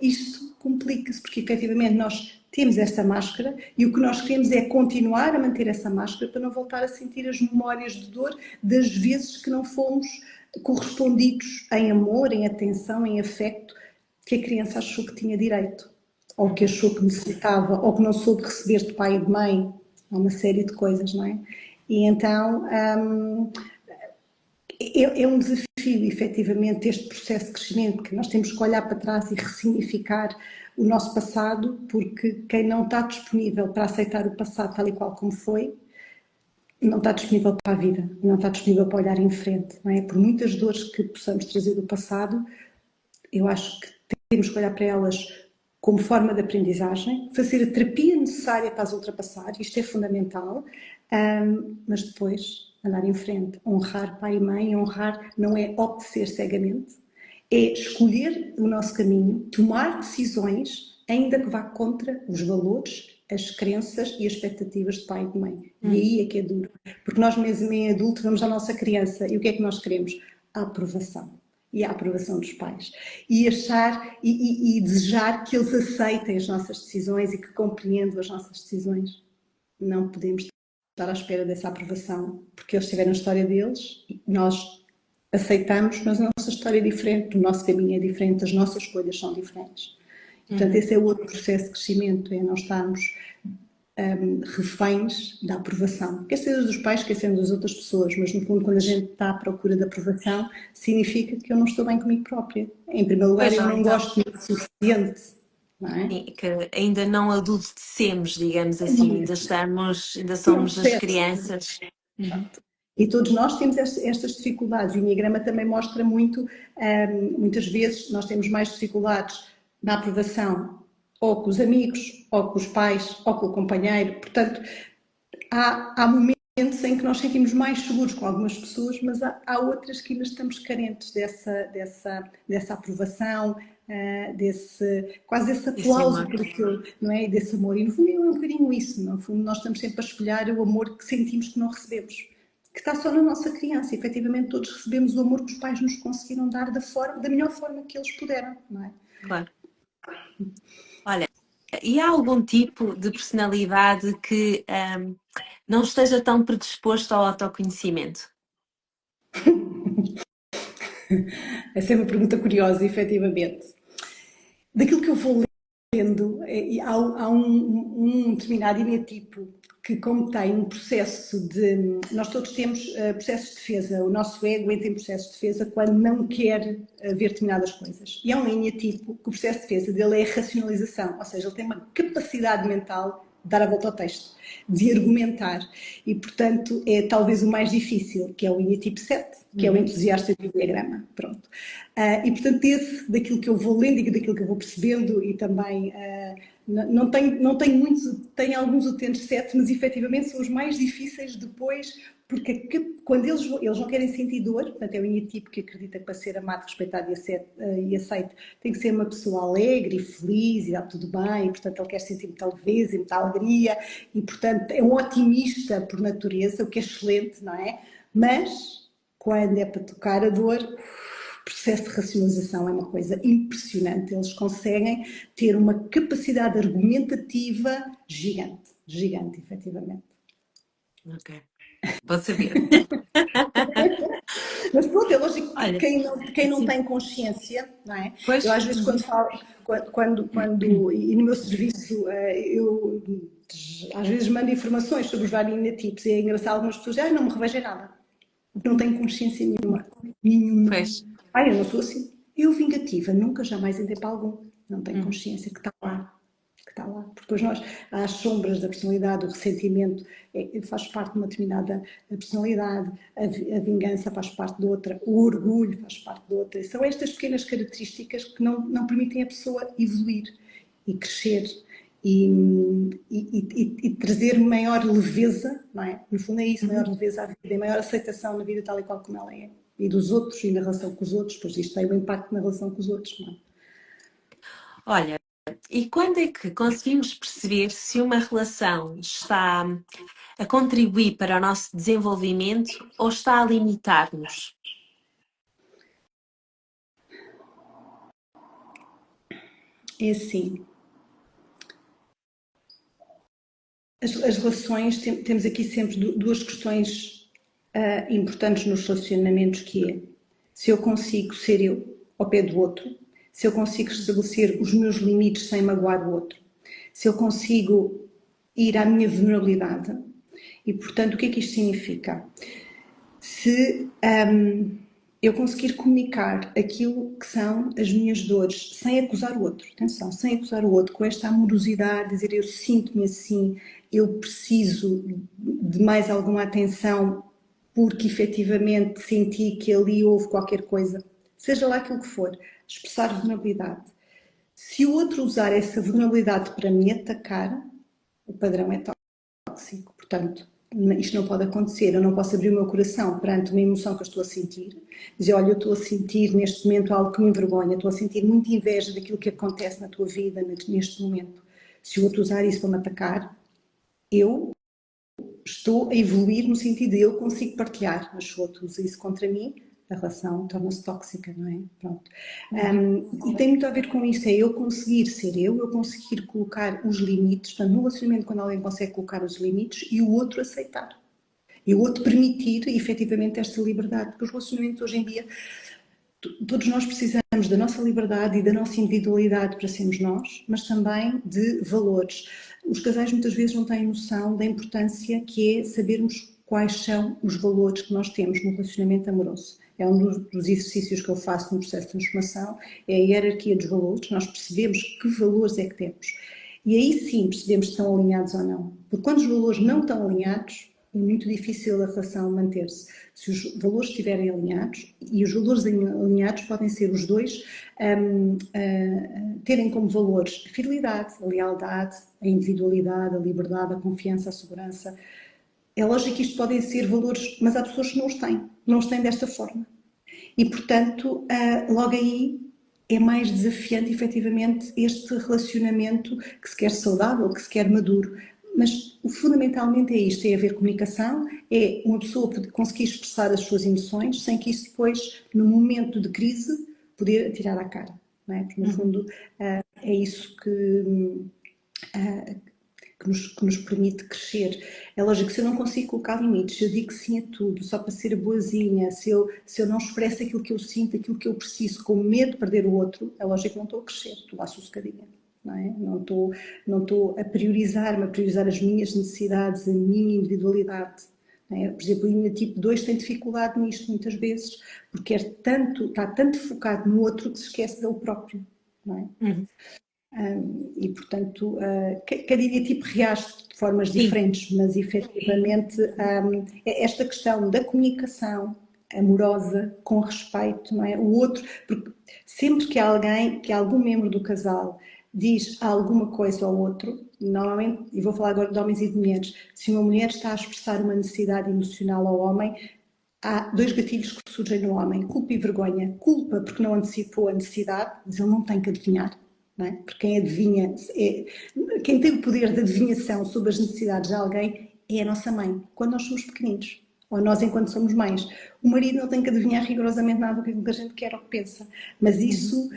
isto complica-se, porque efetivamente nós temos esta máscara e o que nós queremos é continuar a manter essa máscara para não voltar a sentir as memórias de dor das vezes que não fomos correspondidos em amor, em atenção, em afeto, que a criança achou que tinha direito, ou que achou que necessitava, ou que não soube receber de pai e de mãe. Há uma série de coisas, não é? E então é um desafio, efetivamente, este processo de crescimento, que nós temos que olhar para trás e ressignificar o nosso passado, porque quem não está disponível para aceitar o passado tal e qual como foi, não está disponível para a vida, não está disponível para olhar em frente, não é? Por muitas dores que possamos trazer do passado, eu acho que temos que olhar para elas como forma de aprendizagem, fazer a terapia necessária para as ultrapassar, isto é fundamental, mas depois andar em frente, honrar pai e mãe, honrar não é obedecer cegamente, é escolher o nosso caminho, tomar decisões, ainda que vá contra os valores, as crenças e as expectativas de pai e de mãe. E aí é que é duro, porque nós mesmo em adulto vamos à nossa criança e o que é que nós queremos? A aprovação. E a aprovação dos pais. E achar e desejar que eles aceitem as nossas decisões e que compreendam as nossas decisões. Não podemos estar à espera dessa aprovação, porque eles tiveram a história deles, nós aceitamos, mas a nossa história é diferente, o nosso caminho é diferente, as nossas escolhas são diferentes. Portanto, esse é o outro processo de crescimento, é nós estarmos reféns da aprovação. Quer seja dos pais, quer seja das outras pessoas, mas no fundo quando a gente está à procura da aprovação, significa que eu não estou bem comigo própria. Em primeiro lugar, Pois eu não, não então, gosto o suficiente, não é? sim, que ainda não adultecemos, digamos assim, ainda É um somos as processo. crianças. Uhum. E todos nós temos estas dificuldades. O Enneagrama também mostra muito, muitas vezes nós temos mais dificuldades na aprovação ou com os amigos, ou com os pais, ou com o companheiro. Portanto, há momentos em que nós sentimos mais seguros com algumas pessoas, mas há outras que ainda estamos carentes dessa aprovação, quase desse Esse aplauso amor. por aquilo, não é? E desse amor. E no fundo é um bocadinho isso, no fundo nós estamos sempre a espelhar o amor que sentimos que não recebemos, que está só na nossa criança. Efetivamente todos recebemos o amor que os pais nos conseguiram dar da melhor forma que eles puderam, não é? Claro. Olha, e há algum tipo de personalidade que não esteja tão predisposto ao autoconhecimento? Essa é uma pergunta curiosa, efetivamente. Daquilo que eu vou lendo, há um determinado eneatipo que, como tem um processo de. Nós todos temos processos de defesa, o nosso ego entra em processo de defesa quando não quer ver determinadas coisas. E há um eneatipo que o processo de defesa dele é a racionalização, ou seja, ele tem uma capacidade mental de dar a volta ao texto, de argumentar. E, portanto, é talvez o mais difícil, que é o eneatipo 7, que é o entusiasta do Enneagrama. Pronto. E, portanto, daquilo que eu vou lendo e daquilo que eu vou percebendo, e também não tenho muitos, tenho alguns utentes 7, mas efetivamente são os mais difíceis depois, porque quando eles não querem sentir dor, portanto é o eneatipo que acredita que para ser amado, respeitado e aceito tem que ser uma pessoa alegre e feliz e está tudo bem, e portanto ele quer sentir muita leveza e muita alegria, e portanto é um otimista por natureza, o que é excelente, não é? Mas quando é para tocar a dor, o processo de racionalização é uma coisa impressionante. Eles conseguem ter uma capacidade argumentativa gigante, gigante, efetivamente. Ok, vou saber. Mas pronto, é lógico que Olha, quem não sim, tem consciência, não é? Eu pois, às vezes quando falo, e no meu serviço, eu às vezes mando informações sobre os vários eneatipos e é engraçado algumas pessoas dizem, não me revejo em nada. Não tenho consciência nenhuma. Nenhuma. pois, Eu não sou assim. Eu, vingativa, nunca jamais entrei para algum. Não tenho consciência que está lá. Que está lá. Porque depois nós, há as sombras da personalidade, o ressentimento faz parte de uma determinada personalidade, a vingança faz parte de outra, o orgulho faz parte de outra. São estas pequenas características que não permitem a pessoa evoluir e crescer e trazer maior leveza, não é? No fundo é isso, maior leveza à vida, e maior aceitação na vida tal e qual como ela é. E dos outros, e na relação com os outros, pois isto tem um impacto na relação com os outros, não é? olha, e quando é que conseguimos perceber se uma relação está a contribuir para o nosso desenvolvimento ou está a limitar-nos? É assim, as relações, temos aqui sempre duas questões importantes nos relacionamentos, que é se eu consigo ser eu ao pé do outro, se eu consigo estabelecer os meus limites sem magoar o outro, se eu consigo ir à minha vulnerabilidade. E, portanto, o que é que isto significa? Se eu conseguir comunicar aquilo que são as minhas dores sem acusar o outro, atenção, sem acusar o outro, com esta amorosidade, dizer eu sinto-me assim, eu preciso de mais alguma atenção porque efetivamente senti que ali houve qualquer coisa, seja lá aquilo que for, expressar vulnerabilidade. Se o outro usar essa vulnerabilidade para me atacar, o padrão é tóxico. Portanto, isto não pode acontecer. Eu não posso abrir o meu coração perante uma emoção que eu estou a sentir. Dizer, olha, eu estou a sentir neste momento algo que me envergonha, estou a sentir muita inveja daquilo que acontece na tua vida neste momento. Se o outro usar isso para me atacar, eu estou a evoluir no sentido de eu consigo partilhar, mas se o outro usa isso contra mim, a relação torna-se tóxica, não é? Pronto. E tem muito a ver com isso, é eu conseguir ser eu conseguir colocar os limites, portanto, no relacionamento quando alguém consegue colocar os limites e o outro aceitar. E o outro permitir, efetivamente, esta liberdade, porque os relacionamentos hoje em dia, todos nós precisamos da nossa liberdade e da nossa individualidade para sermos nós, mas também de valores. Os casais muitas vezes não têm noção da importância que é sabermos quais são os valores que nós temos no relacionamento amoroso. É um dos exercícios que eu faço no processo de transformação, é a hierarquia dos valores, nós percebemos que valores é que temos. E aí sim percebemos se estão alinhados ou não. Porque quando os valores não estão alinhados, é muito difícil a relação manter-se. Se os valores estiverem alinhados, e os valores alinhados podem ser os dois, terem como valores a fidelidade, a lealdade, a individualidade, a liberdade, a confiança, a segurança. É lógico que isto podem ser valores, mas há pessoas que não os têm desta forma. E, portanto, logo aí é mais desafiante, efetivamente, este relacionamento que se quer saudável, que se quer maduro. Mas fundamentalmente é isto, é haver comunicação, é uma pessoa conseguir expressar as suas emoções sem que isso depois, no momento de crise, poder atirar à cara. Não é? Porque, no fundo, é isso que nos permite crescer. É lógico que se eu não consigo colocar limites, se eu digo sim a tudo, só para ser boazinha, se eu não expresso aquilo que eu sinto, aquilo que eu preciso, com medo de perder o outro, é lógico que não estou a crescer, estou lá sossegadinha. Não, é? Não estou a priorizar-me, a priorizar as minhas necessidades, a minha individualidade. É? Por exemplo, o linha tipo 2 tem dificuldade nisto muitas vezes, porque está tanto focado no outro que se esquece dele próprio. Não é? E, portanto, cada tipo reage de formas diferentes, mas efetivamente esta questão da comunicação amorosa, com respeito, não é? O outro, porque sempre que algum membro do casal diz alguma coisa ao outro, normalmente, e vou falar agora de homens e de mulheres, se uma mulher está a expressar uma necessidade emocional ao homem, há dois gatilhos que surgem no homem, culpa e vergonha. Culpa porque não antecipou a necessidade, mas ele não tem que adivinhar. Não é? Porque quem adivinha, quem tem o poder de adivinhação sobre as necessidades de alguém é a nossa mãe, quando nós somos pequeninos, ou nós enquanto somos mães. O marido não tem que adivinhar rigorosamente nada do que a gente quer ou pensa, mas isso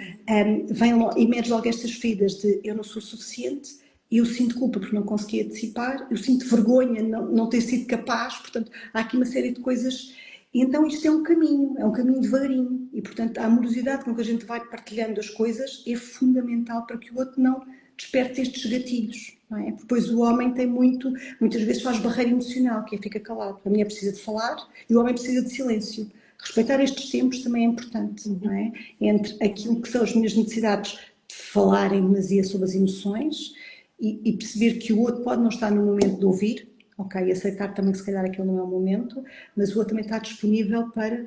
vem logo, emerge logo estas feridas de eu não sou suficiente, eu sinto culpa porque não consegui antecipar, eu sinto vergonha não ter sido capaz, portanto há aqui uma série de coisas. E então isto é um caminho devagarinho. E, portanto, a amorosidade com que a gente vai partilhando as coisas é fundamental para que o outro não desperte estes gatilhos. Não é? Depois o homem tem muitas vezes faz barreira emocional, que é fica calado. A mulher precisa de falar e o homem precisa de silêncio. Respeitar estes tempos também é importante, não é? Entre aquilo que são as minhas necessidades de falar em demasia sobre as emoções e perceber que o outro pode não estar no momento de ouvir, ok, aceitar também que se calhar aquele não é o momento, mas o outro também está disponível para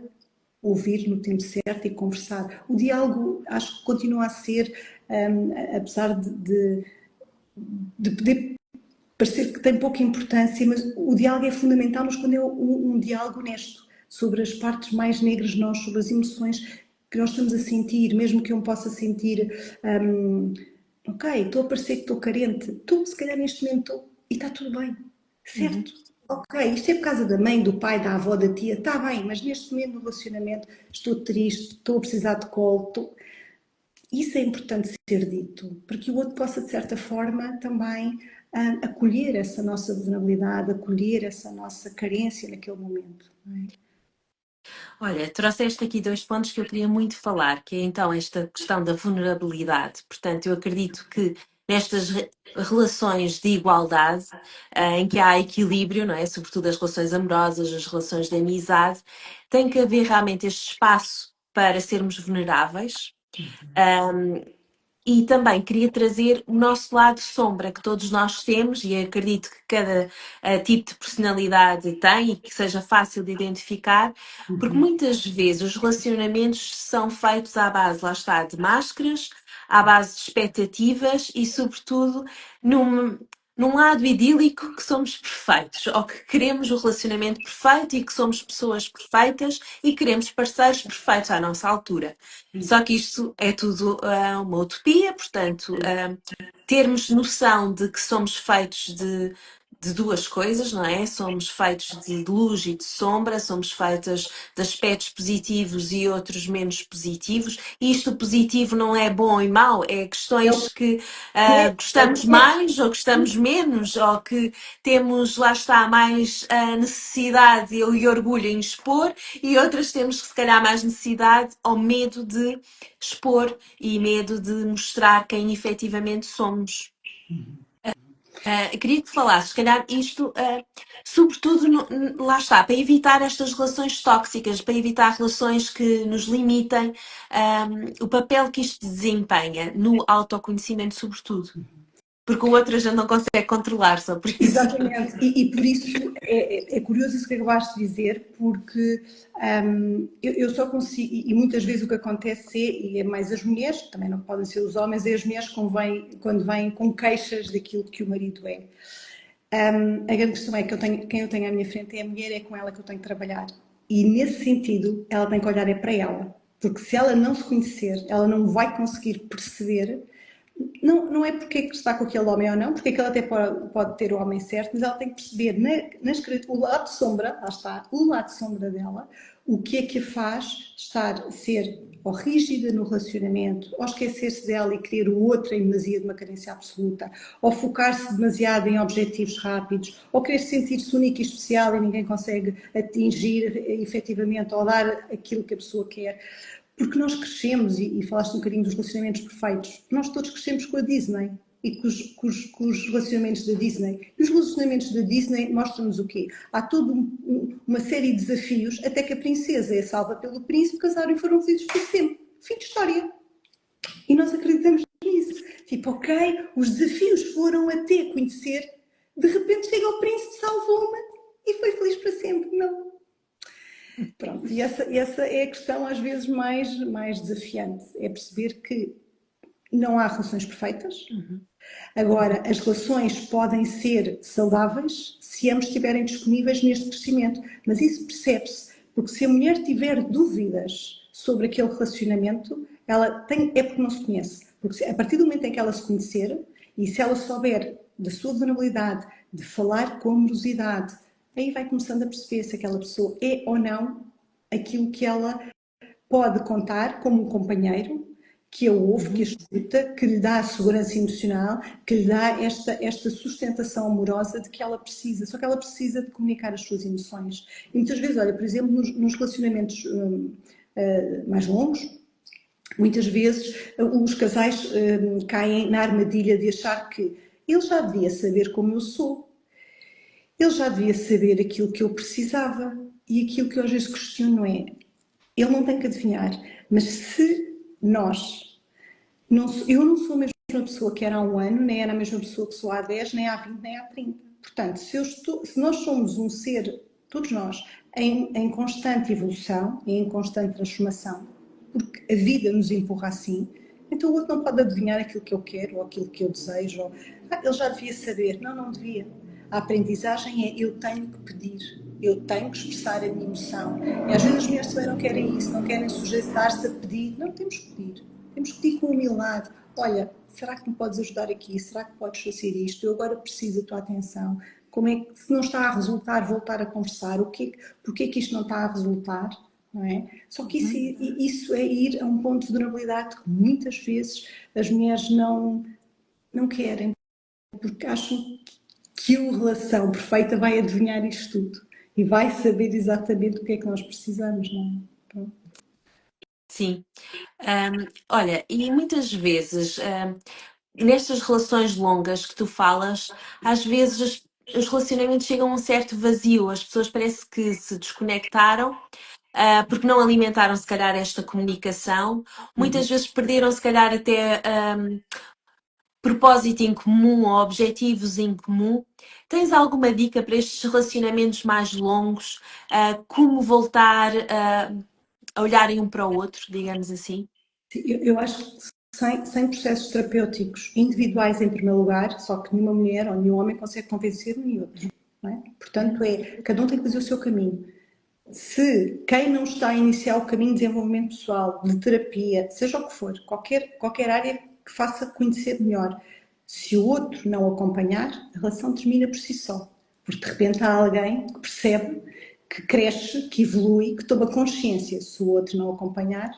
ouvir no tempo certo e conversar. O diálogo acho que continua a ser, apesar de poder parecer que tem pouca importância, mas o diálogo é fundamental, mas quando é um diálogo honesto, sobre as partes mais negras de nós, sobre as emoções que nós estamos a sentir, mesmo que eu me possa sentir, ok, estou a parecer que estou carente, estou se calhar neste momento, e está tudo bem. Certo? Ok, isto é por causa da mãe, do pai, da avó, da tia, está bem, mas neste momento no relacionamento estou triste, estou a precisar de colo. Isso é importante ser dito, para que o outro possa, de certa forma, também acolher essa nossa vulnerabilidade, acolher essa nossa carência naquele momento. Não é? Olha, trouxeste aqui dois pontos que eu queria muito falar, que é então esta questão da vulnerabilidade. Portanto, eu acredito que nestas relações de igualdade, em que há equilíbrio, não é? Sobretudo as relações amorosas, as relações de amizade, tem que haver realmente este espaço para sermos vulneráveis. E também queria trazer o nosso lado sombra que todos nós temos e acredito que cada tipo de personalidade tem e que seja fácil de identificar, porque muitas vezes os relacionamentos são feitos à base, lá está, de máscaras, à base de expectativas e, sobretudo, num lado idílico que somos perfeitos, ou que queremos o relacionamento perfeito e que somos pessoas perfeitas e queremos parceiros perfeitos à nossa altura. Só que isto é tudo uma utopia, portanto, termos noção de que somos feitos de duas coisas, não é? Somos feitos de luz e de sombra, somos feitas de aspectos positivos e outros menos positivos. E isto positivo não é bom e mau, é É o questões que é o gostamos que é. mais ou gostamos menos, ou que temos, lá está, mais necessidade e orgulho em expor, e outras temos que, se calhar, mais necessidade ou medo de expor e medo de mostrar quem efetivamente somos. Queria que falasses, se calhar, isto, sobretudo, lá está, para evitar estas relações tóxicas, para evitar relações que nos limitem, o papel que isto desempenha no autoconhecimento, sobretudo. Porque o outro a gente não consegue controlar, só por isso. Exatamente, e por isso é curioso isso que acabaste de dizer, porque eu só consigo, e muitas vezes o que acontece e é mais as mulheres, também não podem ser os homens, é as mulheres quando vêm com queixas daquilo que o marido é. A grande questão é que quem eu tenho à minha frente é a mulher, é com ela que eu tenho que trabalhar. E nesse sentido, ela tem que olhar é para ela. Porque se ela não se conhecer, ela não vai conseguir perceber não é porque é que está com aquele homem ou não, porque é que ela até pode ter o homem certo, mas ela tem que perceber o lado sombra, lá está, o lado sombra dela, o que é que a faz ser ou rígida no relacionamento, ou esquecer-se dela e querer o outro em demasia de uma carência absoluta, ou focar-se demasiado em objetivos rápidos, ou querer sentir-se única e especial e ninguém consegue atingir efetivamente ou dar aquilo que a pessoa quer. Porque nós crescemos, e falaste um bocadinho dos relacionamentos perfeitos, nós todos crescemos com a Disney e com os relacionamentos da Disney. E os relacionamentos da Disney mostram-nos o quê? Há toda uma série de desafios até que a princesa é salva pelo príncipe, casaram e foram felizes por sempre. Fim de história. E nós acreditamos nisso. Tipo, ok, os desafios foram até conhecer, de repente chega o príncipe, salvou-me e foi feliz para sempre. Não. Pronto, e essa é a questão às vezes mais desafiante, é perceber que não há relações perfeitas. Agora, as relações podem ser saudáveis se ambos estiverem disponíveis neste crescimento, mas isso percebe-se, porque se a mulher tiver dúvidas sobre aquele relacionamento, é porque não se conhece. Porque a partir do momento em que ela se conhecer, e se ela souber da sua vulnerabilidade, de falar com amorosidade, aí vai começando a perceber se aquela pessoa é ou não aquilo que ela pode contar como um companheiro que a ouve, que a escuta, que lhe dá a segurança emocional, que lhe dá esta sustentação amorosa de que ela precisa. Só que ela precisa de comunicar as suas emoções. E muitas vezes, olha, por exemplo, nos relacionamentos mais longos, muitas vezes os casais caem na armadilha de achar que ele já devia saber como eu sou. Ele já devia saber aquilo que eu precisava. E aquilo que eu às vezes questiono é, ele não tem que adivinhar, mas se nós, eu não sou a mesma pessoa que era há um ano, nem era a mesma pessoa que sou há 10, nem há 20, nem há 30. Portanto, se nós somos um ser, todos nós, em constante evolução e em constante transformação, porque a vida nos empurra assim, então o outro não pode adivinhar aquilo que eu quero ou aquilo que eu desejo. Ele já devia saber. Não, não devia. A aprendizagem é eu tenho que pedir, eu tenho que expressar a minha emoção. E às vezes as mulheres também não querem isso, não querem sujeitar-se a pedir. Não, temos que pedir. Temos que pedir com humildade. Olha, será que me podes ajudar aqui? Será que podes fazer isto? Eu agora preciso da tua atenção. Como é que, se não está a resultar, voltar a conversar? Porquê que isto não está a resultar? Não é? Só que isso é ir a um ponto de vulnerabilidade que muitas vezes as mulheres não querem, porque acham que a relação perfeita vai adivinhar isto tudo e vai saber exatamente o que é que nós precisamos, não é? Pronto. Sim. Olha, e muitas vezes, nestas relações longas que tu falas, às vezes os relacionamentos chegam a um certo vazio, as pessoas parece que se desconectaram, porque não alimentaram, se calhar, esta comunicação. Muitas vezes perderam, se calhar, até propósito em comum ou objetivos em comum. Tens alguma dica para estes relacionamentos mais longos? Como voltar a olharem um para o outro, digamos assim? Eu acho que sem processos terapêuticos individuais em primeiro lugar, só que nenhuma mulher ou nenhum homem consegue convencer um e outro. Não é? Portanto, cada um tem que fazer o seu caminho. Se quem não está a iniciar o caminho de desenvolvimento pessoal, de terapia, seja o que for, qualquer área que faça conhecer melhor, se o outro não acompanhar, a relação termina por si só. Porque de repente há alguém que percebe, que cresce, que evolui, que toma consciência. Se o outro não acompanhar,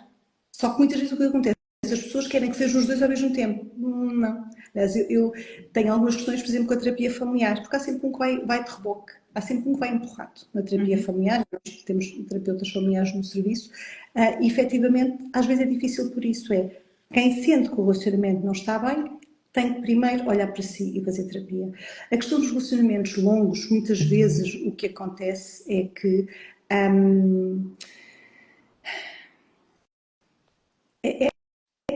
só que muitas vezes o que acontece, as pessoas querem que sejam os dois ao mesmo tempo. Não. Aliás, eu tenho algumas questões, por exemplo, com a terapia familiar, porque há sempre um que vai de reboque, há sempre um que vai empurrado na terapia familiar, nós temos terapeutas familiares no serviço, e efetivamente, às vezes é difícil por isso, quem sente que o relacionamento não está bem, tem que primeiro olhar para si e fazer terapia. A questão dos relacionamentos longos, muitas vezes o que acontece é que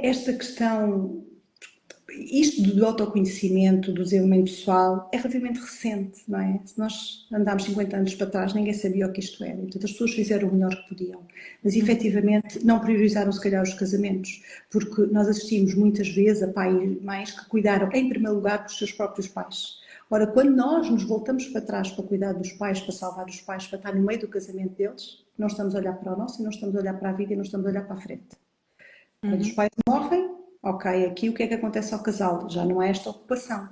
esta questão, isto do autoconhecimento, do desenvolvimento pessoal, é relativamente recente, não é? Se nós andámos 50 anos para trás, ninguém sabia o que isto era. Portanto, as pessoas fizeram o melhor que podiam. Mas, efetivamente, não priorizaram, se calhar, os casamentos. Porque nós assistimos, muitas vezes, a pais e mães que cuidaram, em primeiro lugar, dos seus próprios pais. Ora, quando nós nos voltamos para trás para cuidar dos pais, para salvar os pais, para estar no meio do casamento deles, não estamos a olhar para o nosso, e não estamos a olhar para a vida, e não estamos a olhar para a frente. Quando os pais morrem, ok, aqui o que é que acontece ao casal? Já não é esta ocupação.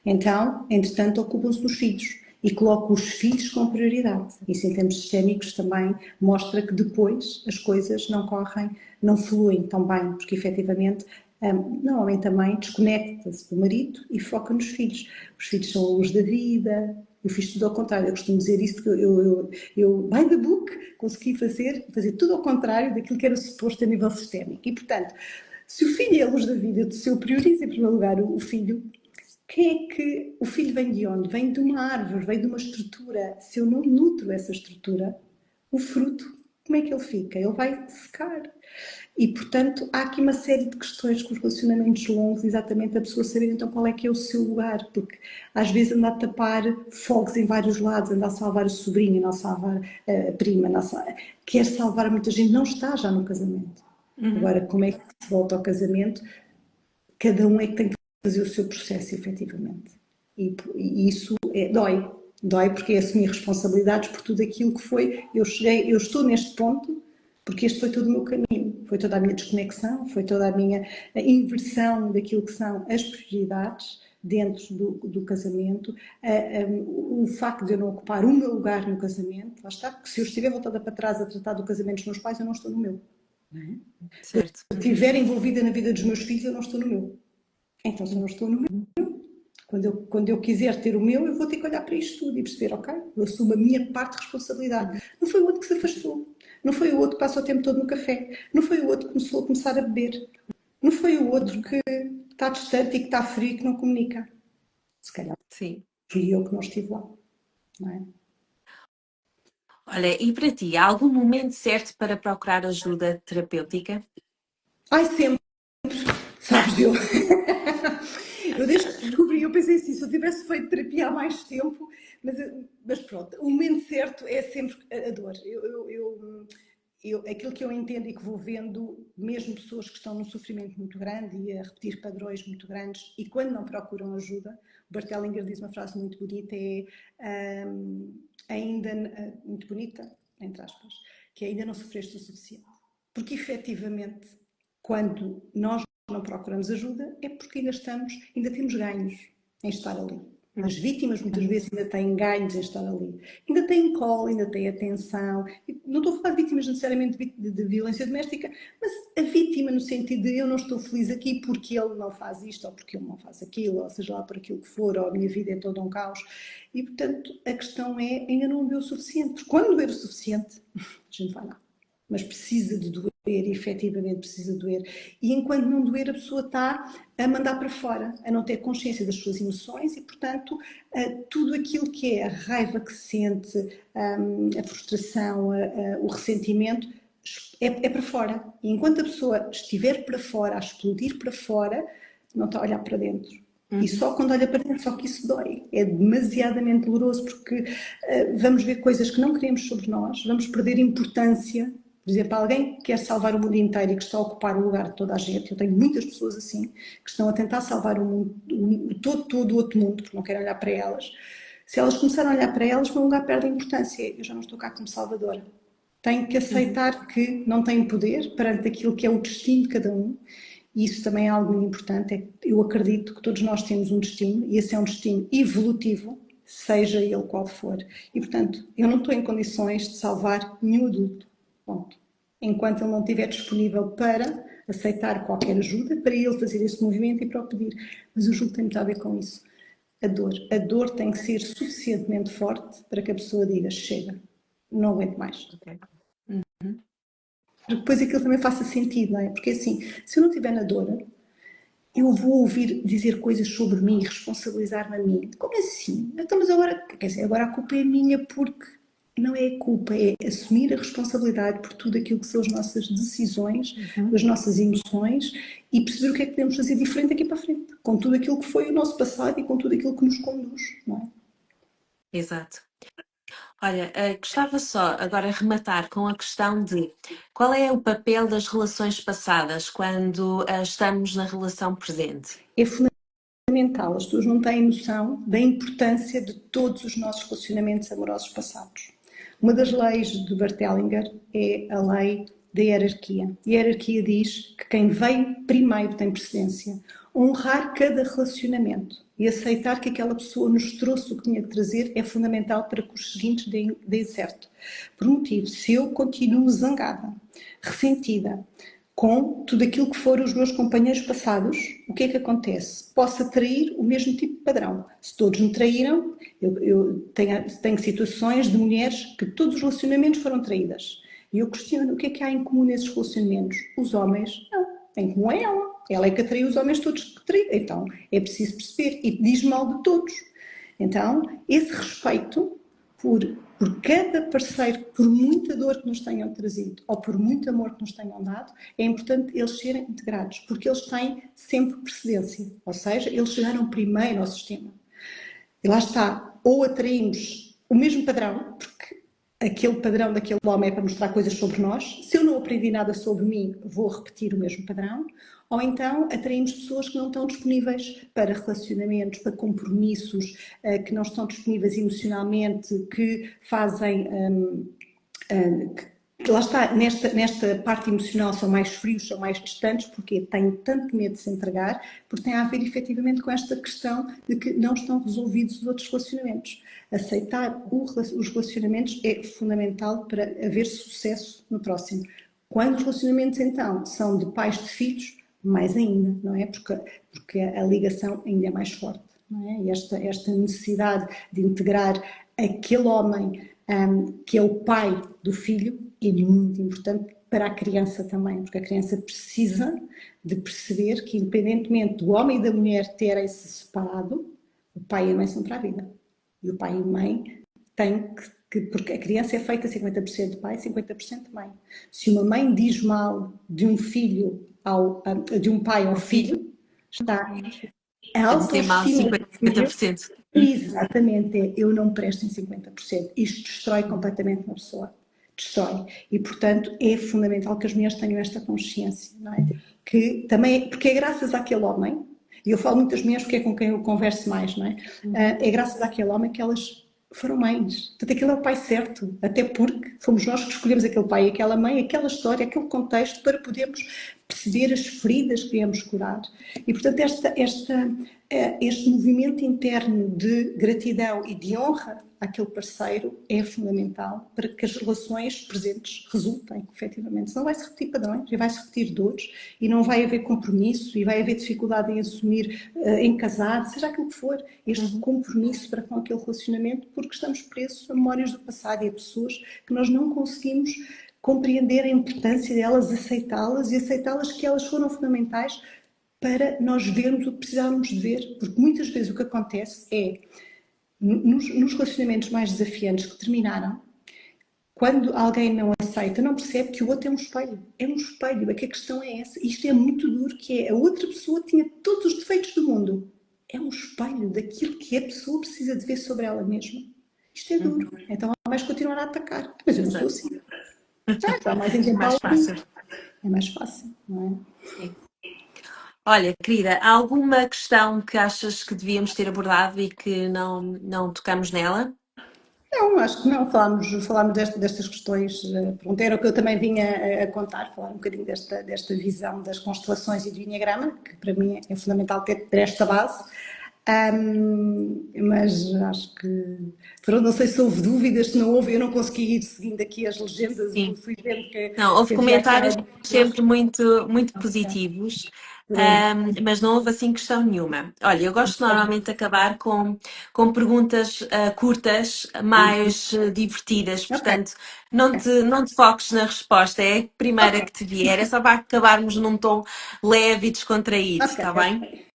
Então, entretanto, ocupam-se dos filhos e colocam os filhos com prioridade. Isso, em termos sistémicos, também mostra que depois as coisas não correm, não fluem tão bem, porque efetivamente, normalmente a mãe desconecta-se do marido e foca nos filhos. Os filhos são a luz da vida. Eu fiz tudo ao contrário, eu costumo dizer isso porque eu by the book, consegui fazer tudo ao contrário daquilo que era suposto a nível sistémico. E, portanto, se o filho é a luz da vida, se eu priorizo em primeiro lugar o filho, quem é que o filho vem de onde? Vem de uma árvore, vem de uma estrutura. Se eu não nutro essa estrutura, o fruto, como é que ele fica? Ele vai secar. E, portanto, há aqui uma série de questões com os relacionamentos longos, exatamente a pessoa saber então qual é que é o seu lugar, porque às vezes anda a tapar fogos em vários lados, anda a salvar o sobrinho, anda a salvar a prima, quer salvar muita gente, não está já no casamento. Agora, como é que se volta ao casamento? Cada um é que tem que fazer o seu processo, efetivamente. E isso dói. Dói porque é assumir responsabilidades por tudo aquilo que foi. Eu estou neste ponto porque este foi todo o meu caminho. Foi toda a minha desconexão, foi toda a minha inversão daquilo que são as prioridades dentro do casamento. O facto de eu não ocupar o meu lugar no casamento, lá está, porque se eu estiver voltada para trás a tratar do casamento dos meus pais, eu não estou no meu. Não é? Certo. Se eu estiver envolvida na vida dos meus filhos, eu não estou no meu. Então, se eu não estou no meu, quando eu quiser ter o meu, eu vou ter que olhar para isto tudo e perceber, ok, eu assumo a minha parte de responsabilidade. Não foi o outro que se afastou, não foi o outro que passa o tempo todo no café, não foi o outro que começou a começar a beber, não foi o outro que está distante e que está frio e que não comunica. Se calhar Sim. fui eu que não estive lá, não é? Olha, e para ti, há algum momento certo para procurar ajuda terapêutica? Ai, sempre, sabes, eu desde que descobri, eu pensei assim, se eu tivesse feito terapia há mais tempo, mas pronto, o momento certo é sempre a dor. Aquilo que eu entendo e que vou vendo, mesmo pessoas que estão num sofrimento muito grande e a repetir padrões muito grandes, e quando não procuram ajuda, o Bert Hellinger diz uma frase muito bonita, muito bonita, entre aspas, que ainda não sofreste o suficiente. Porque efetivamente, quando nós não procuramos ajuda, é porque ainda temos ganhos em estar ali. As vítimas muitas vezes ainda têm ganhos em estar ali. Ainda têm colo, ainda têm atenção. Não estou a falar de vítimas necessariamente de violência doméstica, mas a vítima no sentido de eu não estou feliz aqui porque ele não faz isto, ou porque ele não faz aquilo, ou seja lá por aquilo que for, ou a minha vida é toda um caos. E, portanto, a questão é, ainda não doeu o suficiente. Porque quando doer o suficiente, a gente vai lá. Mas precisa de doer, efetivamente precisa de doer. E enquanto não doer, a pessoa está a mandar para fora, a não ter consciência das suas emoções e, portanto, tudo aquilo que é a raiva que sente, a frustração, o ressentimento, é para fora. E enquanto a pessoa estiver para fora, a explodir para fora, não está a olhar para dentro. E só quando olha para dentro, só que isso dói. É demasiadamente doloroso porque vamos ver coisas que não queremos sobre nós, vamos perder importância. Por exemplo, alguém que quer salvar o mundo inteiro e que está a ocupar o lugar de toda a gente, eu tenho muitas pessoas assim, que estão a tentar salvar o mundo, todo o outro mundo, porque não querem olhar para elas. Se elas começarem a olhar para elas, no lugar perdem importância. Eu já não estou cá como salvadora. Tenho que aceitar que não tenho poder perante aquilo que é o destino de cada um. E isso também é algo muito importante. Eu acredito que todos nós temos um destino, e esse é um destino evolutivo. seja ele qual for. E, portanto, eu não estou em condições de salvar nenhum adulto, ponto. Enquanto ele não estiver disponível para aceitar qualquer ajuda, para ele fazer esse movimento e para o pedir. Mas o julgo tem muito a ver com isso. A dor. A dor tem que ser suficientemente forte para que a pessoa diga, chega, não aguento mais. Ok. Para que depois aquilo também faça sentido, não é? Porque assim, se eu não estiver na dor, eu vou ouvir dizer coisas sobre mim, responsabilizar-me a mim. Como assim? Então, mas agora, quer dizer, agora a culpa é minha porque não é a culpa, é assumir a responsabilidade por tudo aquilo que são as nossas decisões, as nossas emoções e perceber o que é que podemos fazer diferente daqui para a frente, com tudo aquilo que foi o nosso passado e com tudo aquilo que nos conduz, não é? Exato. Olha, gostava só agora rematar com a questão de qual é o papel das relações passadas quando estamos na relação presente? É fundamental, as pessoas não têm noção da importância de todos os nossos relacionamentos amorosos passados. Uma das leis de Bert Hellinger é a lei da hierarquia. E a hierarquia diz que quem vem primeiro tem precedência. Honrar cada relacionamento e aceitar que aquela pessoa nos trouxe o que tinha de trazer é fundamental para que os seguintes deem certo. Por motivo, se eu continuo zangada, ressentida, com tudo aquilo que foram os meus companheiros passados, o que é que acontece? Posso atrair o mesmo tipo de padrão. Se todos me traíram, eu tenho situações de mulheres que todos os relacionamentos foram traídas. E eu questiono o que há em comum nesses relacionamentos. Os homens, não. Em comum é ela. Ela é que atraiu os homens todos que traiu. Então, é preciso perceber. E diz mal de todos. Então, esse respeito por cada parceiro, por muita dor que nos tenham trazido ou por muito amor que nos tenham dado, é importante eles serem integrados, porque eles têm sempre precedência, ou seja, eles chegaram primeiro ao sistema. E lá está, ou atraímos o mesmo padrão, porque aquele padrão daquele homem é para mostrar coisas sobre nós, se eu não aprendi nada sobre mim, vou repetir o mesmo padrão, ou então atraímos pessoas que não estão disponíveis para relacionamentos, para compromissos, que não estão disponíveis emocionalmente, que fazem... que lá está, nesta parte emocional são mais frios, são mais distantes, porque têm tanto medo de se entregar, porque tem a ver efetivamente com esta questão de que não estão resolvidos os outros relacionamentos. Aceitar os relacionamentos é fundamental para haver sucesso no próximo. Quando os relacionamentos, então, são de pais de filhos, mais ainda, não é? Porque a ligação ainda é mais forte, não é? E esta necessidade de integrar aquele homem que é o pai do filho é muito importante para a criança também, porque a criança precisa de perceber que, independentemente do homem e da mulher terem-se separado, o pai e a mãe são para a vida. E o pai e a mãe têm porque a criança é feita 50% de pai e 50% de mãe. Se uma mãe diz mal de um filho de um pai ao filho, está a autoestima do filho. Exatamente, eu não presto em 50%. Isto destrói completamente uma pessoa. Destrói. E, portanto, é fundamental que as mulheres tenham esta consciência, não é? Que também, porque é graças àquele homem, e eu falo muitas mulheres porque é com quem eu converso mais, não é? É graças àquele homem que elas foram mães. Portanto, aquele é o pai certo, até porque fomos nós que escolhemos aquele pai e aquela mãe, aquela história, aquele contexto para podermos perceber as feridas que viemos curar. E, portanto, este movimento interno de gratidão e de honra àquele parceiro é fundamental para que as relações presentes resultem, efetivamente. Senão vai-se repetir padrões e vai-se repetir dores e não vai haver compromisso e vai haver dificuldade em assumir, em casar, seja aquilo que for, este compromisso para com aquele relacionamento, porque estamos presos a memórias do passado e a pessoas que nós não conseguimos compreender a importância delas, aceitá-las e aceitá-las que elas foram fundamentais para nós vermos o que precisávamos de ver, porque muitas vezes o que acontece é, nos relacionamentos mais desafiantes que terminaram, quando alguém não aceita, não percebe que o outro é um espelho. É um espelho, é que a questão é essa. Isto é muito duro, que é a outra pessoa tinha todos os defeitos do mundo. É um espelho daquilo que a pessoa precisa de ver sobre ela mesma. Isto é duro. Então ela vai continuar a atacar. Mas eu não sou assim. Já está mais em tempo mais fácil. É mais fácil, não é? Sim. Olha, querida, há alguma questão que achas que devíamos ter abordado e que não tocamos nela? Não, acho que não. Falámos destas questões. Pronto, era o que eu também vinha a contar, falar um bocadinho desta visão das constelações e do enneagrama, que para mim é fundamental ter esta base. Mas acho que. Pronto, não sei se houve dúvidas, se não houve, eu não consegui ir seguindo aqui as legendas, Sim. fui vendo Não, houve que havia aqui comentários algumas sempre pessoas. muito Ok, positivos, pronto. mas não houve assim questão nenhuma. Olha, eu gosto normalmente de acabar com perguntas curtas, mais divertidas, Ok, portanto, não te foques na resposta, é a primeira que ok, te vier, é só para acabarmos num tom leve e descontraído, ok, está bem? ok.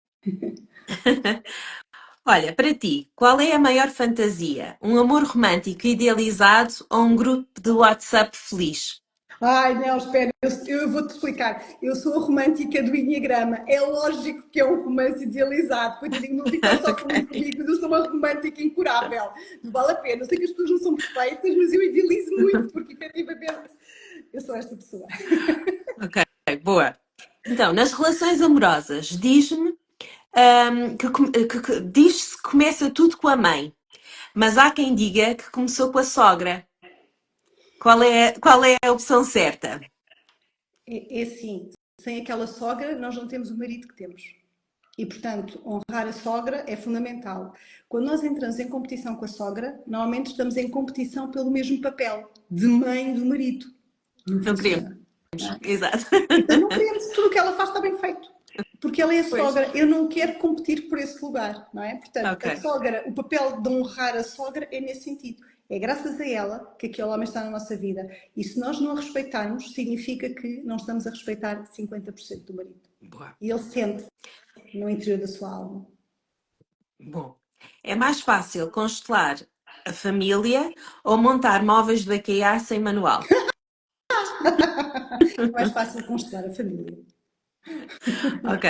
Olha, para ti, qual é a maior fantasia? Um amor romântico idealizado ou um grupo de WhatsApp feliz? Ai, não, espera, eu vou-te explicar. Eu sou a romântica do Enneagrama. É lógico que é um romance idealizado. Coitadinho, o meu filho está só feliz Ok, comigo, mas eu sou uma romântica incurável. Não vale a pena. Eu sei que as pessoas não são perfeitas, mas eu idealizo muito, porque efetivamente eu sou esta pessoa. ok, boa. Então, nas relações amorosas, diz-me diz-se que começa tudo com a mãe, mas há quem diga que começou com a sogra. Qual é a opção certa? É assim, sem aquela sogra, nós não temos o marido que temos. E, portanto, honrar a sogra é fundamental. Quando nós entramos em competição com a sogra, normalmente estamos em competição pelo mesmo papel, de mãe do marido. Não Não queremos, funciona. Não é? exato. Então, não queremos, tudo o que ela faz está bem feito. Porque ela é a Pois. sogra, eu não quero competir por esse lugar, não é? Portanto, a Ok. sogra, o papel de honrar a sogra é nesse sentido. É graças a ela que aquele homem está na nossa vida. E se nós não a respeitarmos, significa que não estamos a respeitar 50% do marido. Boa. E ele sente no interior da sua alma. Bom, é mais fácil constelar a família ou montar móveis de IKEA sem manual? É mais fácil constelar a família. Ok.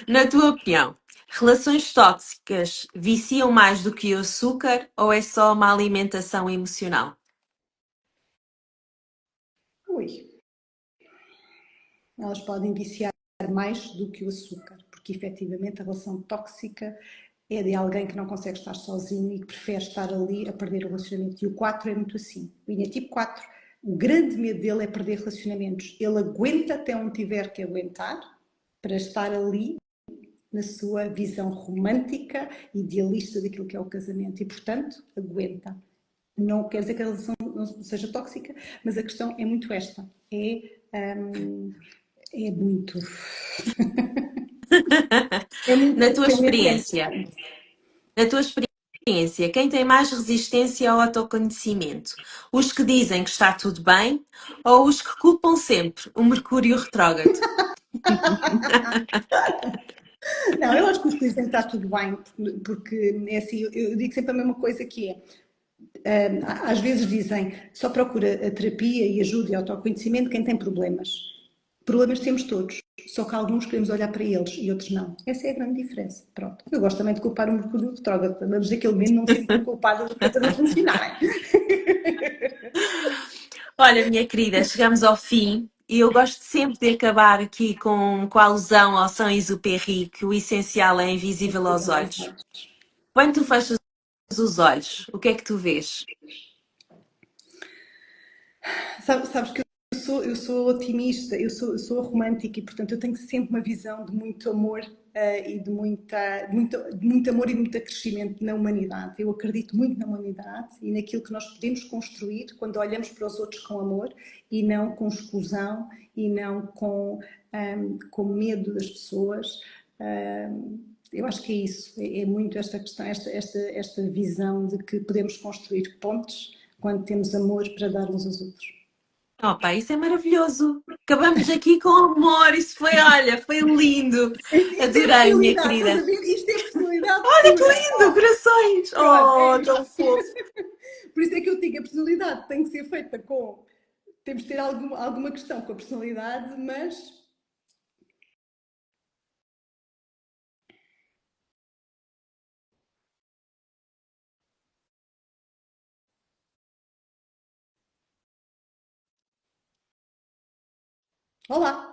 Na tua opinião, relações tóxicas viciam mais do que o açúcar ou é só uma alimentação emocional? Ui, elas podem viciar mais do que o açúcar, porque efetivamente a relação tóxica é de alguém que não consegue estar sozinho e que prefere estar ali a perder o relacionamento. E o 4 é muito assim. O INE é tipo 4. O grande medo dele é perder relacionamentos. Ele aguenta até onde tiver que aguentar para estar ali na sua visão romântica, idealista daquilo que é o casamento. E, portanto, aguenta. Não quer dizer que a relação não seja tóxica, mas a questão é muito esta. É muito. É muito Na tua dependente. experiência, na tua experiência, quem tem mais resistência ao autoconhecimento? Os que dizem que está tudo bem ou os que culpam sempre o Mercúrio retrógrado? Não, eu acho que os que dizem que está tudo bem, porque é assim, eu digo sempre a mesma coisa que é. Às vezes dizem só procura a terapia e ajuda e autoconhecimento quem tem problemas. Problemas temos todos, só que alguns queremos olhar para eles e outros não. Essa é a grande diferença. Pronto. Eu gosto também de culpar o Mercúrio retrógrado, para dizer que ele mesmo não sinto culpada das coisas não funcionarem. Olha, minha querida, chegamos ao fim e eu gosto sempre de acabar aqui com a alusão ao Saint-Exupéry, que o essencial é invisível aos olhos. Quando tu fechas os olhos, o que é que tu vês? Sabes que eu sou otimista, eu sou romântica e, portanto, eu tenho sempre uma visão de muito amor e de muito amor e de muito crescimento na humanidade. Eu acredito muito na humanidade e naquilo que nós podemos construir quando olhamos para os outros com amor e não com exclusão e não com medo das pessoas. Eu acho que é isso, é muito esta questão, esta visão de que podemos construir pontes quando temos amor para dar uns aos outros. Opa, isso é maravilhoso. Acabamos aqui com amor. Isso foi, olha, foi lindo. Isto é Adorei, minha personalidade, estás a querida. ver? Isto é personalidade Olha que pura. lindo, Oh, corações. pronto, é Oh, isso. tão fofo. Por isso é que eu digo, a personalidade tem que ser feita com. Temos de ter alguma questão com a personalidade, mas. Olá!